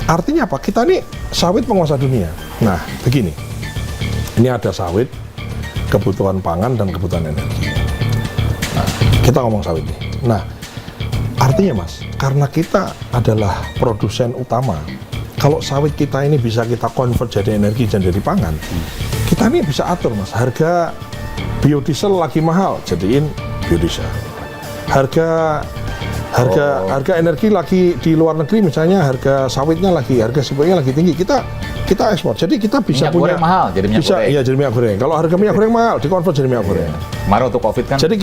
artinya apa? Kita nih sawit penguasa dunia. Nah, begini. Ini ada sawit, kebutuhan pangan dan kebutuhan energi. Nah, kita ngomong sawit nih. Nah, artinya, Mas, karena kita adalah produsen utama, kalau sawit kita ini bisa kita convert jadi energi dan jadi pangan, kita ini bisa atur, Mas, harga biodiesel lagi mahal, jadiin biodiesel. Harga energi lagi di luar negeri, misalnya harga sawitnya lagi, harga sebaiknya lagi tinggi, kita ekspor. Jadi kita bisa minyak goreng mahal, jadi minyak goreng. Iya, jadi minyak goreng. Kalau harga minyak goreng mahal, dikonvert jadi minyak goreng. Kemarin untuk COVID kan. Jadi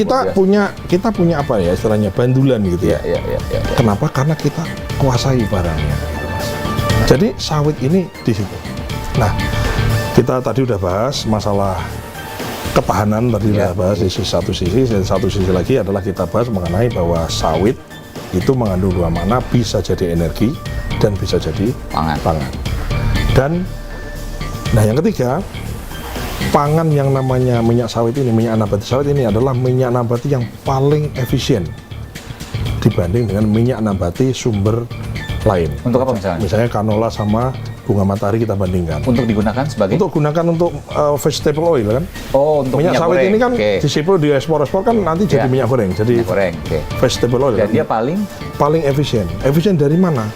kita punya apa ya istilahnya, bandulan gitu ya. Iya. Kenapa? Karena kita kuasai barangnya. Gitu, Mas. Jadi sawit ini di situ. Nah, kita tadi udah bahas masalah ketahanan, tadi udah bahas di satu sisi, dan satu sisi lagi adalah kita bahas mengenai bahwa sawit itu mengandung dua makna, bisa jadi energi dan bisa jadi pangan. Dan nah, yang ketiga, pangan yang namanya minyak sawit ini, minyak nabati sawit ini adalah minyak nabati yang paling efisien dibanding dengan minyak nabati sumber lain. Untuk apa misalnya? Misalnya canola sama bunga matahari kita bandingkan. Untuk digunakan sebagai? Untuk gunakan untuk vegetable oil kan. Oh, untuk minyak sawit goreng. ini kan disipul di ekspor kan nanti jadi minyak goreng. Jadi minyak goreng. Vegetable oil. Dan dia paling efisien. Efisien dari mana?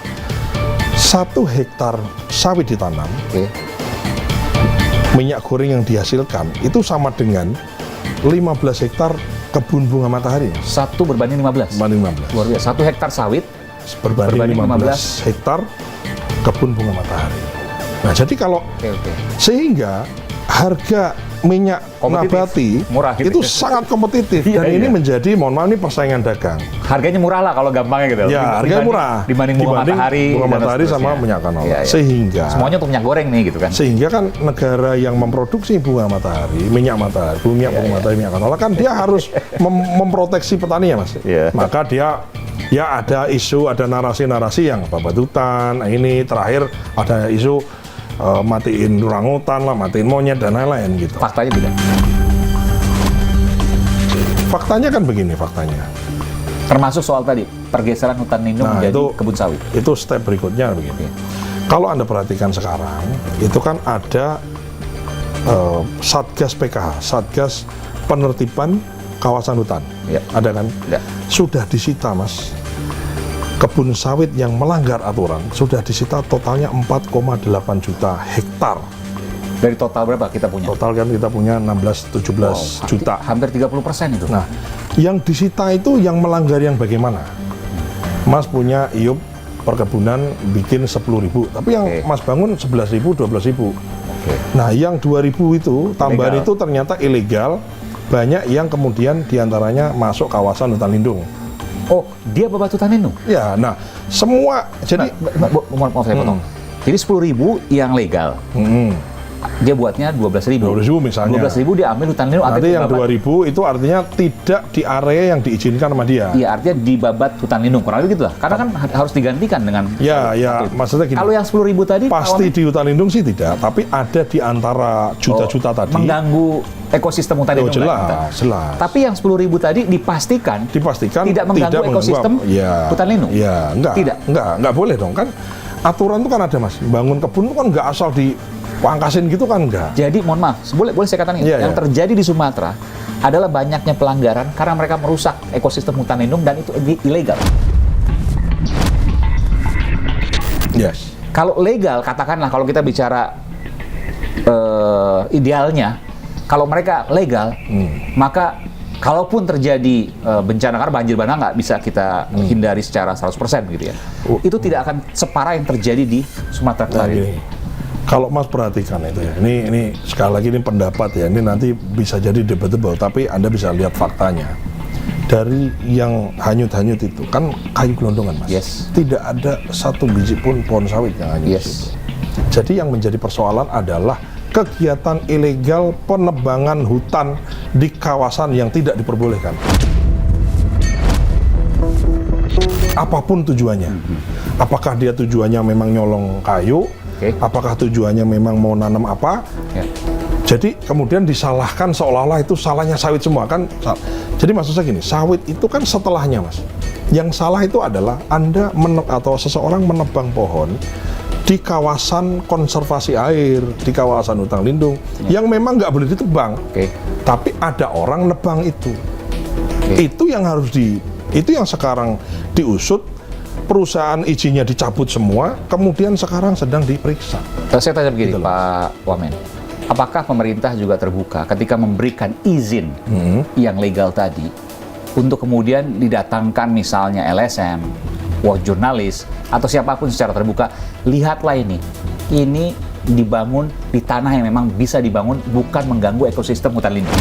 1 hektar sawit ditanam, minyak goreng yang dihasilkan itu sama dengan 15 hektar kebun bunga matahari. 1 berbanding 15. Luar biasa. 1 hektar sawit berbanding 15 hektar kebun bunga matahari. Nah, jadi kalau sehingga harga minyak nabati murah gitu, itu sangat kompetitif dan ini menjadi, mohon maaf, ini persaingan dagang. Harganya murah lah kalau gampangnya gitu. Ya, harganya murah dibanding bunga matahari sama minyak canola. Ya. Sehingga semuanya untuk minyak goreng nih gitu kan. Sehingga kan negara yang memproduksi bunga matahari, minyak matahari, minyak canola kan dia harus memproteksi petani ya, Mas. Maka dia ada isu, ada narasi-narasi yang babat hutan, ini terakhir ada isu matiin orangutan lah, matiin monyet dan lain-lain gitu. Faktanya tidak. Faktanya kan begini, faktanya. Termasuk soal tadi pergeseran hutan lindung menjadi kebun sawit. Itu step berikutnya begini. Kalau Anda perhatikan sekarang, itu kan ada Satgas PKH, Satgas Penertiban Kawasan Hutan. Ada kan? Sudah disita, Mas. Kebun sawit yang melanggar aturan sudah disita totalnya 4,8 juta hektar. Dari total berapa kita punya? Total kan kita punya 16-17 juta. Hampir 30% itu. Nah, yang disita itu yang melanggar yang bagaimana? Mas punya IUP perkebunan bikin 10.000, tapi yang Oke. Mas bangun 11.000, 12.000. Nah, yang 2.000 itu tambahan Ilegal. itu ternyata ilegal. Banyak yang kemudian diantaranya masuk kawasan hutan lindung. Oh, dia babat hutan lindung. Ya, nah semua jadi Maaf saya potong. Jadi 10.000 yang legal. Dia buatnya 12.000. 12.000 misalnya. 12.000 dia ambil hutan lindung. Nanti artinya yang babat. 2.000 itu artinya tidak di area yang diizinkan sama dia. Iya, artinya dibabat hutan lindung. Kurang lebih gitu lah. Karena kan harus digantikan dengan Ya, satu. maksudnya gini. Kalau yang 10.000 tadi Pasti Pak di hutan lindung sih tidak, tapi ada di antara Wamen, juta-juta tadi. mengganggu ekosistem hutan Oh, lindung. jelas, kan? jelas. Tapi yang 10.000 tadi dipastikan tidak tidak mengganggu ekosistem ya, hutan lindung. Ya, enggak boleh dong kan. Aturan itu kan ada, Mas. Bangun kebun itu kan enggak asal dipangkasin gitu kan enggak. Jadi mohon maaf, boleh saya katakan ini, Iya, yang iya. terjadi di Sumatera adalah banyaknya pelanggaran karena mereka merusak ekosistem hutan lindung dan itu ilegal. Yes. Kalau legal, katakanlah kalau kita bicara idealnya, kalau mereka legal, maka kalaupun terjadi bencana, karena banjir bandang nggak bisa kita hindari secara 100% gitu ya, itu tidak akan separah yang terjadi di Sumatera Nah, Utara. gini, kalau Mas perhatikan itu ya, ini sekali lagi ini pendapat ya, ini nanti bisa jadi debatable, tapi Anda bisa lihat faktanya. Dari yang hanyut-hanyut itu, kan kayu gelondongan, Mas. Yes. Tidak ada satu biji pun pohon sawit yang hanyut Yes. di situ. Jadi yang menjadi persoalan adalah kegiatan ilegal penebangan hutan di kawasan yang tidak diperbolehkan. Apapun tujuannya. Apakah dia tujuannya memang nyolong kayu? Oke. Apakah tujuannya memang mau nanam apa? Ya. Jadi kemudian disalahkan seolah-olah itu salahnya sawit semua kan. Jadi maksud saya gini, sawit itu kan setelahnya, Mas. Yang salah itu adalah Anda atau seseorang menebang pohon di kawasan konservasi air, di kawasan hutan lindung yang memang nggak boleh ditebang. Oke. Tapi ada orang nebang itu. Oke. Itu yang itu yang sekarang diusut, perusahaan izinnya dicabut semua, kemudian sekarang sedang diperiksa. Saya tanya begini, Gitu loh. Pak Wamen. Apakah pemerintah juga terbuka ketika memberikan izin yang legal tadi untuk kemudian didatangkan misalnya LSM, jurnalis, atau siapapun secara terbuka, lihatlah ini dibangun di tanah yang memang bisa dibangun, bukan mengganggu ekosistem hutan lindung.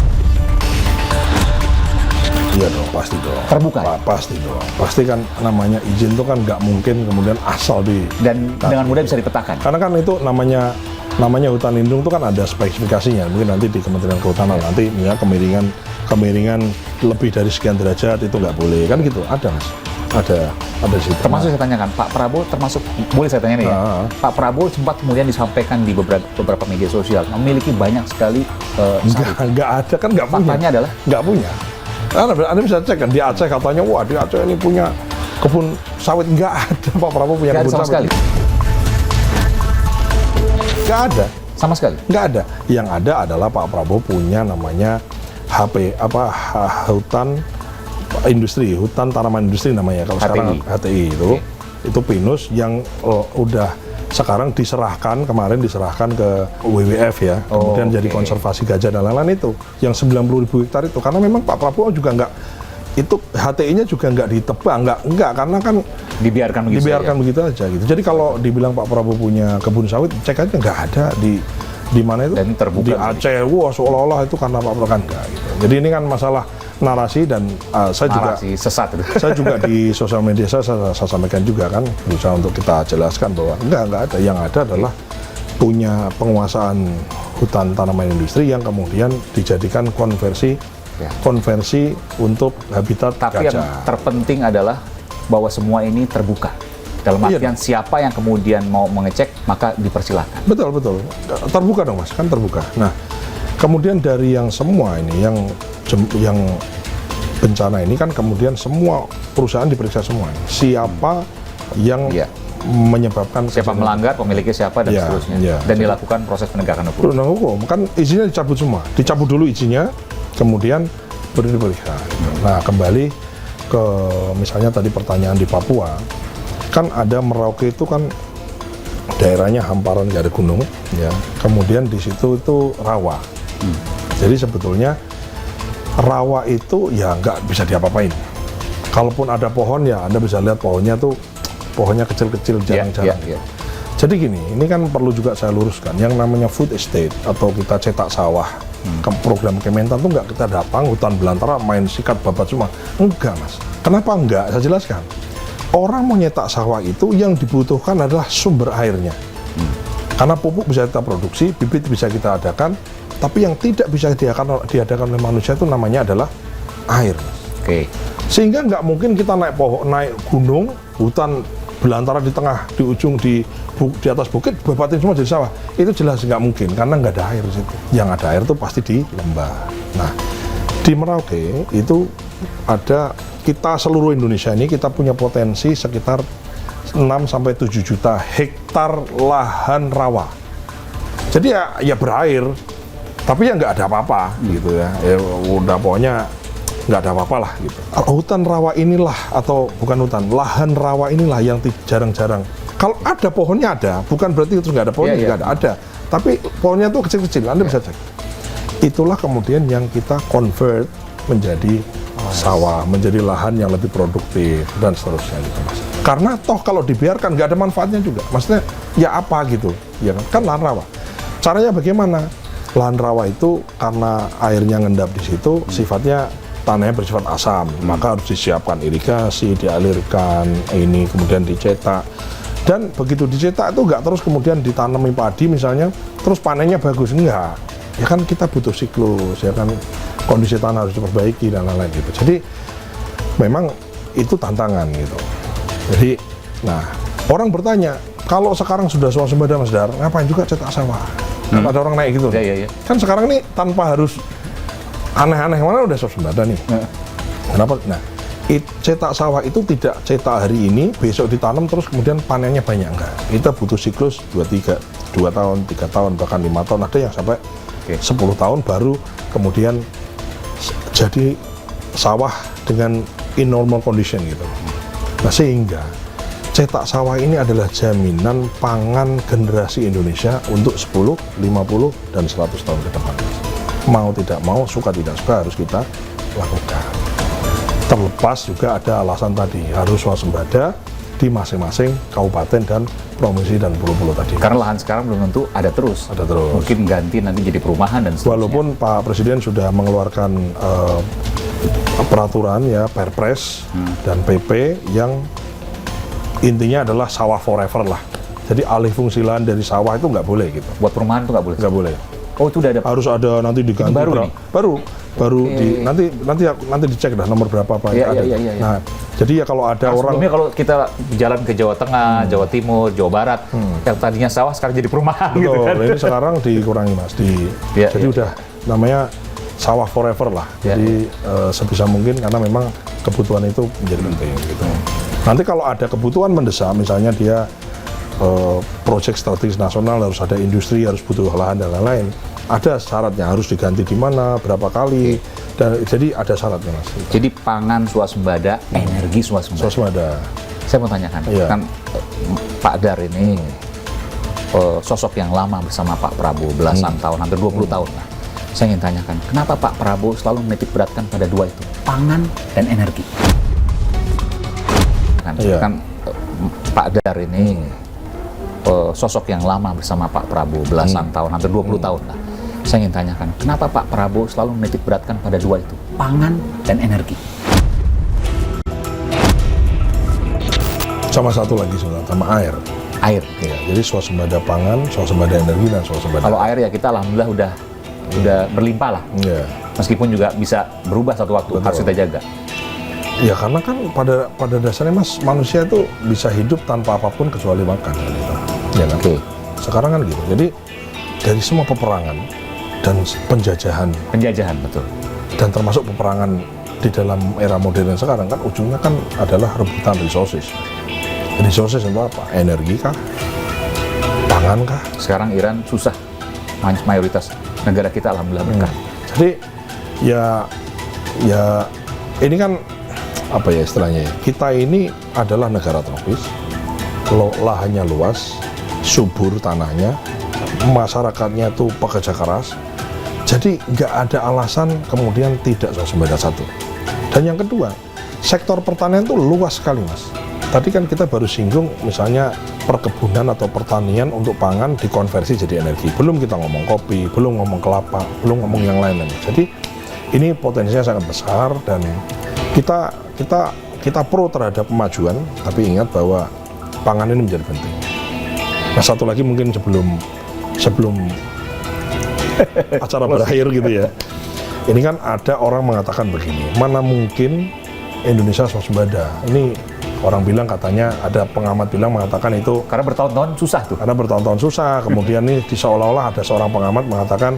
Iya dong, pasti dong. Terbuka. Pasti dong. Pasti kan namanya izin itu kan nggak mungkin kemudian asal Dan dengan mudah bisa dipetakan. Karena kan itu namanya hutan lindung itu kan ada spesifikasinya. Mungkin nanti di Kementerian Kehutanan nanti ya kemiringan lebih dari sekian derajat itu nggak boleh kan gitu. Ada, Mas. Ada di situ. Termasuk saya tanyakan, Pak Prabowo termasuk, boleh saya tanya nih ya, Pak Prabowo sempat kemudian disampaikan di beberapa media sosial memiliki banyak sekali sawit. Nggak ada kan, nggak punya. Faktanya adalah? Nggak punya. Anda bisa cek kan di Aceh katanya, wah di Aceh ini punya kebun sawit. Nggak ada Pak Prabowo punya Nggak ada kebun sama sawit. sekali. Nggak ada. Sama sekali. Nggak ada. Yang ada adalah Pak Prabowo punya namanya hutan industri, hutan tanaman industri namanya. Kalau HTI. sekarang HTI itu pinus yang udah sekarang kemarin diserahkan ke WWF ya, kemudian jadi konservasi gajah dan lain-lain itu, yang 90.000 hektar itu, karena memang Pak Prabowo juga nggak, itu HTI-nya juga nggak ditebang, nggak karena kan Dibiarkan begitu begitu aja gitu. Jadi kalau dibilang Pak Prabowo punya kebun sawit, cek aja nggak ada di mana itu, Dan terbuka di Aceh, wah seolah-olah itu karena Pak Prabowo kan nggak gitu. Jadi ini kan masalah narasi dan saya juga narasi sesat itu. saya juga di sosial media saya sampaikan juga kan, berusaha untuk kita jelaskan bahwa enggak ada, yang ada adalah punya penguasaan hutan tanaman industri yang kemudian dijadikan konversi untuk habitat Tapi yang gajah. terpenting adalah bahwa semua ini terbuka. Dalam Iya artian siapa yang kemudian mau mengecek, maka dipersilakan. Betul, terbuka dong Mas, kan terbuka. Nah, kemudian dari yang semua ini, yang bencana ini kan kemudian semua perusahaan diperiksa semua. Siapa yang Iya. menyebabkan Siapa kejadian- melanggar, pemiliknya siapa, dan Iya, seterusnya. iya. Dan dilakukan proses penegakan hukum. Undang hukum kan izinnya dicabut semua, dicabut dulu izinnya, kemudian baru diperiksa. Nah, kembali ke misalnya tadi pertanyaan di Papua, kan ada Merauke itu kan daerahnya hamparan, nggak ada gunung, ya. Kemudian di situ itu rawa. Jadi sebetulnya rawa itu ya nggak bisa diapa-apain. Kalaupun ada pohon ya Anda bisa lihat pohonnya tuh pohonnya kecil-kecil, jarang-jarang. Jadi gini, ini kan perlu juga saya luruskan, yang namanya food estate atau kita cetak sawah, program Kementan tuh nggak kita datang hutan belantara main sikat babat cuma, enggak mas. Kenapa enggak? Saya jelaskan. Orang mau nyetak sawah itu yang dibutuhkan adalah sumber airnya. Karena pupuk bisa kita produksi, bibit bisa kita adakan, tapi yang tidak bisa diadakan oleh manusia itu namanya adalah air. Sehingga nggak mungkin kita naik gunung, hutan belantara di tengah, di ujung, di atas bukit, babatin semua jadi sawah. Itu jelas nggak mungkin, karena nggak ada air di situ. Yang ada air itu pasti di lembah. Nah, di Merauke itu ada, kita seluruh Indonesia ini kita punya potensi sekitar 6-7 juta hektar lahan rawa. Jadi ya berair, tapi ya nggak ada apa-apa gitu ya. Ya udah pokoknya nggak ada apa-apa lah gitu. Hutan rawa inilah, atau bukan hutan, lahan rawa inilah yang jarang-jarang. Kalau ada pohonnya ada, bukan berarti itu nggak ada pohonnya, juga ada. Tapi pohonnya tuh kecil-kecil, Anda bisa cek. Itulah kemudian yang kita convert menjadi sawah, menjadi lahan yang lebih produktif dan seterusnya gitu mas. Karena toh kalau dibiarkan nggak ada manfaatnya juga. Maksudnya ya apa gitu, ya kan lahan rawa. Caranya bagaimana? Lahan rawa itu karena airnya ngendap di situ, sifatnya tanahnya bersifat asam, maka harus disiapkan irigasi, dialirkan, ini kemudian dicetak. Dan begitu dicetak itu nggak terus kemudian ditanami padi misalnya, terus panennya bagus, enggak. Ya kan kita butuh siklus, ya kan kondisi tanah harus diperbaiki dan lain-lain gitu. Jadi memang itu tantangan gitu. Jadi, nah orang bertanya, kalau sekarang sudah swasembada Mas Dar, ngapain juga cetak sawah? Ada orang naik gitu. Kan sekarang ini tanpa harus aneh-aneh, mana udah swasembada nih. Kenapa? Nah, cetak sawah itu tidak cetak hari ini, besok ditanam terus kemudian panennya banyak, enggak. Kita butuh siklus 2 tahun, 3 tahun, bahkan 5 tahun, ada yang sampai 10 tahun baru kemudian jadi sawah dengan in normal condition gitu. Nah, sehingga cetak sawah ini adalah jaminan pangan generasi Indonesia untuk 10, 50, dan 100 tahun ke depan. Mau tidak mau, suka tidak suka harus kita lakukan. Terlepas juga ada alasan tadi, harus swasembada di masing-masing kabupaten dan provinsi dan pulau-pulau tadi. Karena lahan sekarang belum tentu ada terus. Ada terus. Mungkin ganti nanti jadi perumahan dan seterusnya. Walaupun Pak Presiden sudah mengeluarkan peraturan ya, Perpres dan PP yang intinya adalah sawah forever lah. Jadi alih fungsi lahan dari sawah itu nggak boleh gitu. Buat perumahan itu nggak boleh? Nggak boleh. Oh, itu udah ada? Harus ada, nanti diganti. Itu baru nih? Baru nanti dicek dah nomor berapa apa yang ada. Nah, jadi ya kalau ada orang. Sebelumnya kalau kita jalan ke Jawa Tengah, Jawa Timur, Jawa Barat, yang tadinya sawah sekarang jadi perumahan. Betul, gitu kan? ini sekarang dikurangi mas. Jadi udah namanya sawah forever lah. Jadi sebisa mungkin karena memang kebutuhan itu menjadi penting gitu. Nanti kalau ada kebutuhan mendesak, misalnya dia proyek strategis nasional, harus ada industri, harus butuh lahan dan lain-lain. Ada syaratnya, harus diganti di mana, berapa kali, dan jadi ada syaratnya mas. Jadi pangan swasembada, energi swasembada. Saya mau tanyakan, kan Pak Dar ini sosok yang lama bersama Pak Prabowo belasan tahun, hampir 20 tahun lah. Saya ingin tanyakan, kenapa Pak Prabowo selalu menitik beratkan pada dua itu, pangan dan energi? Kan Pak Dar ini sosok yang lama bersama Pak Prabowo belasan tahun, hampir 20 tahun lah. Saya ingin tanyakan, kenapa Pak Prabowo selalu menitik beratkan pada dua itu, pangan dan energi? Sama satu lagi sebenarnya, sama air. Air. Ya, jadi swasembada pangan, swasembada energi, dan swasembada. Kalau air ya kita alhamdulillah udah berlimpah lah. Ya. Meskipun juga bisa berubah satu waktu, harus kita jaga. Ya karena kan pada dasarnya mas, manusia itu bisa hidup tanpa apapun kecuali makan gitu. Ya kan? Sekarang kan gitu. Jadi dari semua peperangan dan penjajahan betul. Dan termasuk peperangan di dalam era modern sekarang kan ujungnya kan adalah rebutan resources. Resources itu apa? Energi kah? Pangan kah? Sekarang Iran susah, mayoritas negara kita alhamdulillah berkah. Jadi ya ini kan apa ya istilahnya ya, kita ini adalah negara tropis, lahannya luas, subur tanahnya, masyarakatnya itu pekerja keras, jadi nggak ada alasan kemudian tidak swasembada satu. Dan yang kedua, sektor pertanian itu luas sekali mas, Tadi kan kita baru singgung misalnya perkebunan atau pertanian untuk pangan dikonversi jadi energi. Belum kita ngomong kopi, belum ngomong kelapa, belum ngomong yang lain-lain. Jadi ini potensinya sangat besar dan kita pro terhadap kemajuan, tapi ingat bahwa pangan ini menjadi penting. Nah, satu lagi mungkin sebelum acara berakhir gitu ya. Ini kan ada orang mengatakan begini, mana mungkin Indonesia swasembada. Ini orang bilang katanya, ada pengamat bilang mengatakan itu Karena bertahun-tahun susah tuh. karena bertahun-tahun susah. Kemudian nih seolah-olah ada seorang pengamat mengatakan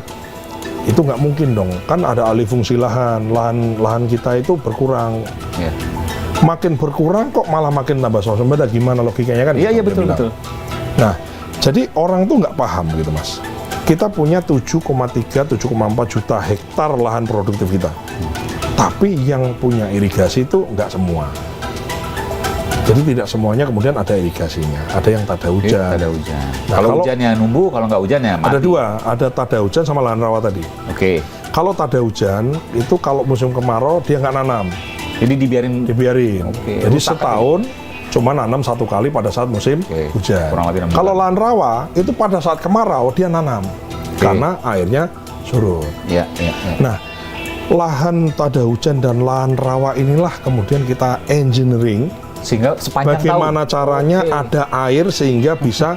itu nggak mungkin dong. Kan ada alih fungsi lahan kita itu berkurang. Ya. Makin berkurang kok malah makin tambah swasembada. Gimana logikanya kan? Iya Dia betul bilang. betul. Nah, jadi orang tuh nggak paham gitu Mas. Kita punya 7,4 juta hektar lahan produktif kita. Tapi yang punya irigasi itu nggak semua. Jadi tidak semuanya kemudian ada irigasinya. Ada yang tada hujan. Ada hujan. Nah, kalau kalau- hujannya numbuh, kalau nggak hujan ya mati. Ada dua, ada tada hujan sama lahan rawa tadi. Oke. Kalau tada hujan, itu kalau musim kemarau dia nggak nanam, Jadi dibiarin. dibiarin. Oke, Jadi rusak setahun cuma nanam 1 kali pada saat musim Oke, hujan. kurang lebih 6 Kalau bulan. lahan rawa, itu pada saat kemarau dia nanam. Karena airnya surut. Ya. Nah, lahan tada hujan dan lahan rawa inilah kemudian kita engineering Sehingga sepanjang bagaimana tahun. caranya Oke. ada air sehingga bisa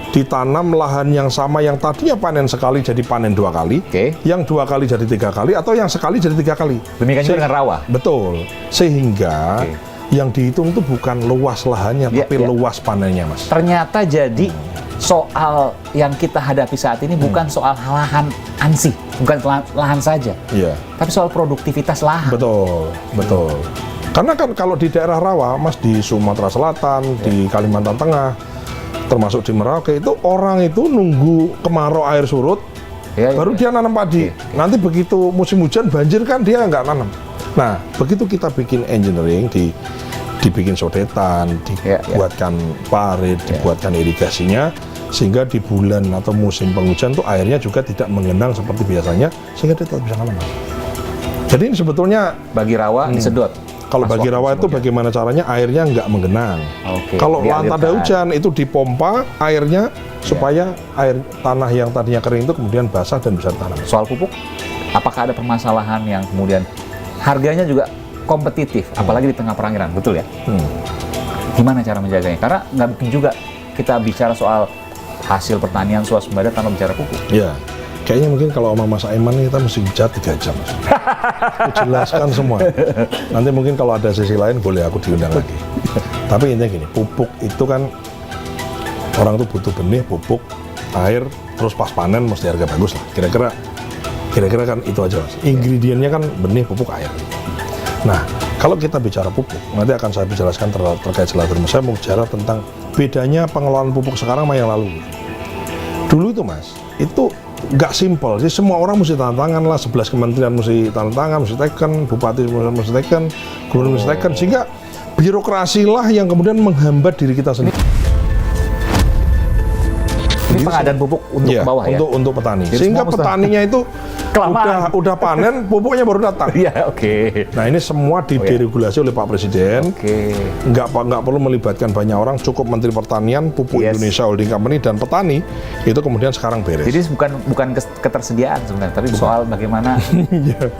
ditanam lahan yang sama yang tadinya panen sekali jadi panen 2 kali, Oke. yang 2 kali jadi 3 kali, atau yang sekali jadi 3 kali. Demikian juga dengan rawa. Betul. Sehingga Oke. yang dihitung itu bukan luas lahannya, Ya, tapi ya. luas panennya, Mas. Ternyata jadi soal yang kita hadapi saat ini bukan soal lahan ansih, bukan lahan saja, Iya. tapi soal produktivitas lahan. Betul, betul. Karena kan kalau di daerah rawa, Mas, di Sumatera Selatan, di Kalimantan Tengah, termasuk di Merauke, itu orang itu nunggu kemarau air surut, Ya, baru dia nanam padi. Nanti begitu musim hujan banjir kan dia nggak nanam. Nah, begitu kita bikin engineering, dibikin sodetan, dibuatkan parit, dibuatkan irigasinya, sehingga di bulan atau musim penghujan tuh airnya juga tidak menggenang seperti biasanya, sehingga dia tetap bisa nanam. Jadi ini sebetulnya Bagi rawa disedot. kalau Pas bagi waktu rawa musim itu hujan. bagaimana caranya airnya nggak menggenang. Oke, Kalau lahan dialirkan. tada hujan itu dipompa airnya supaya air tanah yang tadinya kering itu kemudian basah dan bisa ditanam. Soal pupuk, apakah ada permasalahan yang kemudian harganya juga kompetitif, apalagi di tengah perangiran, betul ya? Gimana cara menjaganya? Karena nggak mungkin juga kita bicara soal hasil pertanian swasembada tanpa bicara pupuk. Ya, kayaknya mungkin kalau sama Mas Aiman kita mesti bicara 3 jam. Mas. Aku jelaskan semua. Nanti mungkin kalau ada sesi lain boleh aku diundang lagi. Tapi intinya gini, pupuk itu kan orang tuh butuh benih, pupuk, air, terus pas panen mesti harga bagus lah. Kira-kira kan itu aja, Mas. Ingredientnya kan benih, pupuk, air. Nah, kalau kita bicara pupuk, nanti akan saya jelaskan terkait gelatin. Saya mau bicara tentang bedanya pengelolaan pupuk sekarang sama yang lalu. Dulu itu, Mas, itu nggak simpel. Jadi semua orang mesti tanda tangan lah, 11 kementerian mesti tanda tangan, mesti teken, bupati mesti teken, gubernur mesti teken, sehingga birokrasi lah yang kemudian menghambat diri kita sendiri. Ini pengadaan pupuk untuk Iya, bawah ya? untuk petani. Jadi Sehingga semua mesti- petaninya itu Kelamaan. udah panen, pupuknya baru datang. Iya, oke. Nah, ini semua diregulasi oleh Pak Presiden. Oke. Nggak perlu melibatkan banyak orang, cukup Menteri Pertanian, Pupuk Yes. Indonesia Holding Company, dan petani, itu kemudian sekarang beres. Jadi bukan ketersediaan sebenarnya, tapi soal bagaimana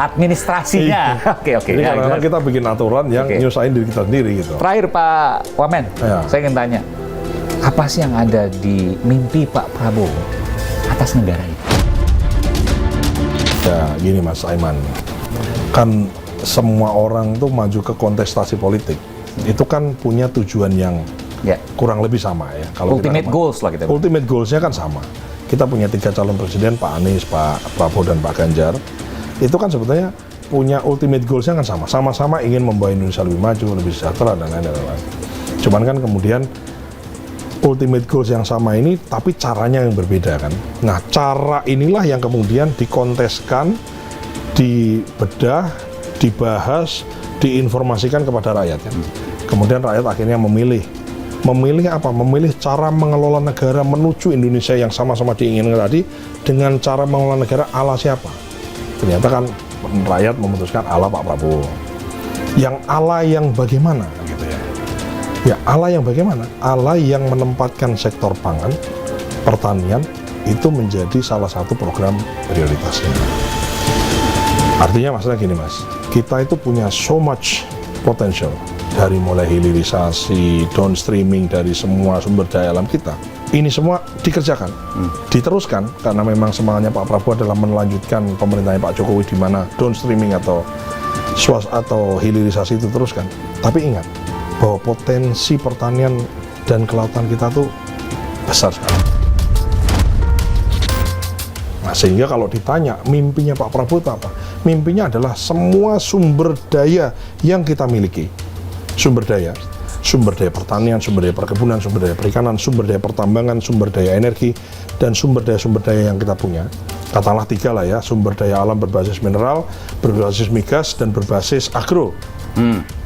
administrasinya. Oke. Jadi Ya, kadang-kadang jelas. kita bikin aturan yang Oke. nyusahin diri kita sendiri gitu. Terakhir Pak Wamen, Ya. saya ingin tanya, apa sih yang ada di mimpi Pak Prabowo atas negara ini? Ya gini Mas Aiman, kan semua orang tuh maju ke kontestasi politik, itu kan punya tujuan yang Ya, kurang lebih sama ya. Kalau kita ultimate goals lah kita. Ultimate goals-nya kan sama. Kita punya 3 calon presiden, Pak Anies, Pak Prabowo, dan Pak Ganjar. Itu kan sebetulnya punya ultimate goals-nya kan sama. Sama-sama ingin membawa Indonesia lebih maju, lebih sejahtera, dan lain-lain. Cuman kan kemudian ultimate goals yang sama ini, tapi caranya yang berbeda kan. Nah, cara inilah yang kemudian dikonteskan, dibedah, dibahas, diinformasikan kepada rakyat kan. Kemudian rakyat akhirnya memilih apa? Memilih cara mengelola negara menuju Indonesia yang sama-sama diinginkan tadi, dengan cara mengelola negara ala siapa? Ternyata kan rakyat memutuskan ala Pak Prabowo. Yang ala yang bagaimana gitu ya. Ya, Allah yang bagaimana? Allah yang menempatkan sektor pangan, pertanian, itu menjadi salah satu program prioritasnya. Artinya maksudnya gini mas, kita itu punya so much potential. Dari mulai hilirisasi, downstreaming dari semua sumber daya alam kita. Ini semua dikerjakan, diteruskan, karena memang semangatnya Pak Prabowo adalah melanjutkan pemerintahnya Pak Jokowi di mana downstreaming atau hilirisasi itu teruskan. Tapi ingat, bahwa potensi pertanian dan kelautan kita tuh besar sekali. Nah, sehingga kalau ditanya mimpinya Pak Prabowo itu apa? Mimpinya adalah semua sumber daya yang kita miliki. Sumber daya pertanian, sumber daya perkebunan, sumber daya perikanan, sumber daya pertambangan, sumber daya energi, dan sumber daya yang kita punya. Katakanlah 3 lah ya, sumber daya alam berbasis mineral, berbasis migas, dan berbasis agro.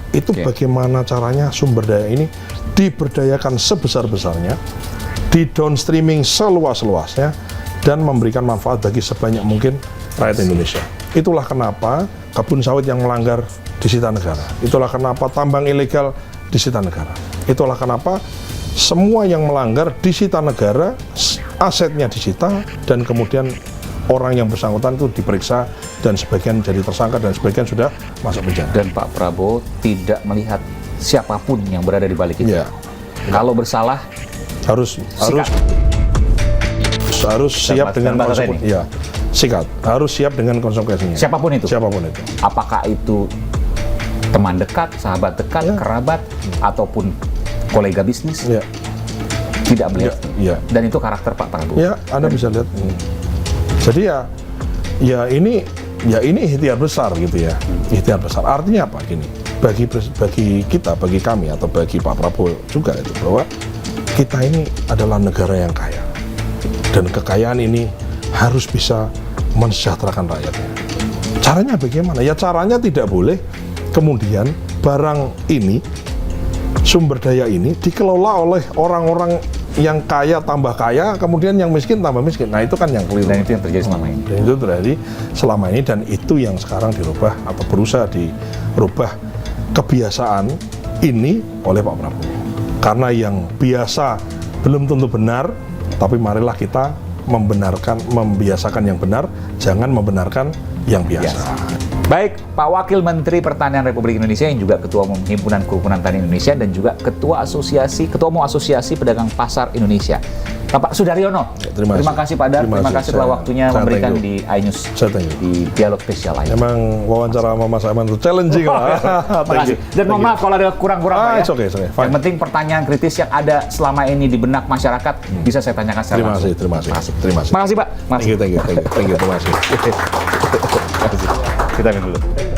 Itu bagaimana caranya sumber daya ini diberdayakan sebesar-besarnya, di downstreaming seluas-luasnya, dan memberikan manfaat bagi sebanyak mungkin rakyat Indonesia. Itulah kenapa kebun sawit yang melanggar disita negara. Itulah kenapa tambang ilegal disita negara. Itulah kenapa semua yang melanggar disita negara, asetnya disita, dan kemudian orang yang bersangkutan itu diperiksa, dan sebagian jadi tersangka, dan sebagian sudah masuk penjara. Dan Pak Prabowo tidak melihat siapapun yang berada di balik itu. Ya. Kalau bersalah, harus siap dengan konsekuensinya. Ya, sikat. Harus siap dengan konsekuensinya. siapapun itu. Siapapun itu. Apakah itu teman dekat, sahabat dekat, kerabat, ataupun kolega bisnis, tidak melihat. Dan itu karakter Pak Prabowo. Ya, Anda bisa lihat. Jadi ya ini ikhtiar besar gitu ya. Ikhtiar besar. Artinya apa gini? Bagi kita, bagi kami atau bagi Pak Prabowo juga itu, bahwa kita ini adalah negara yang kaya. Dan kekayaan ini harus bisa mensejahterakan rakyatnya. Caranya bagaimana? Ya caranya tidak boleh kemudian barang ini, sumber daya ini dikelola oleh orang-orang yang kaya tambah kaya, kemudian yang miskin tambah miskin. Nah itu kan yang keliru. Dan itu yang terjadi selama ini. Dan itu terjadi selama ini, dan itu yang sekarang dirubah atau berusaha dirubah kebiasaan ini oleh Pak Prabowo. Karena yang biasa belum tentu benar, tapi marilah kita membiasakan yang benar, jangan membenarkan yang biasa. Baik, Pak Wakil Menteri Pertanian Republik Indonesia yang juga Ketua Umum Himpunan Kerukunan Tani Indonesia dan juga Ketua Umum Asosiasi Pedagang Pasar Indonesia, Bapak Sudaryono. Terima kasih Pak Dar, terima kasih telah waktunya memberikan di iNews di dialog spesial lain. Emang wawancara sama Mas Aiman itu challenging lah. Terima kasih. Dan mohon maaf kalau ada kurang-kurang Pak ya. It's okay. Yang penting pertanyaan kritis yang ada selama ini di benak masyarakat bisa saya tanyakan secara langsung. Terima kasih. Terima kasih Pak. Thank you. Terima kasih. Kita minum dulu.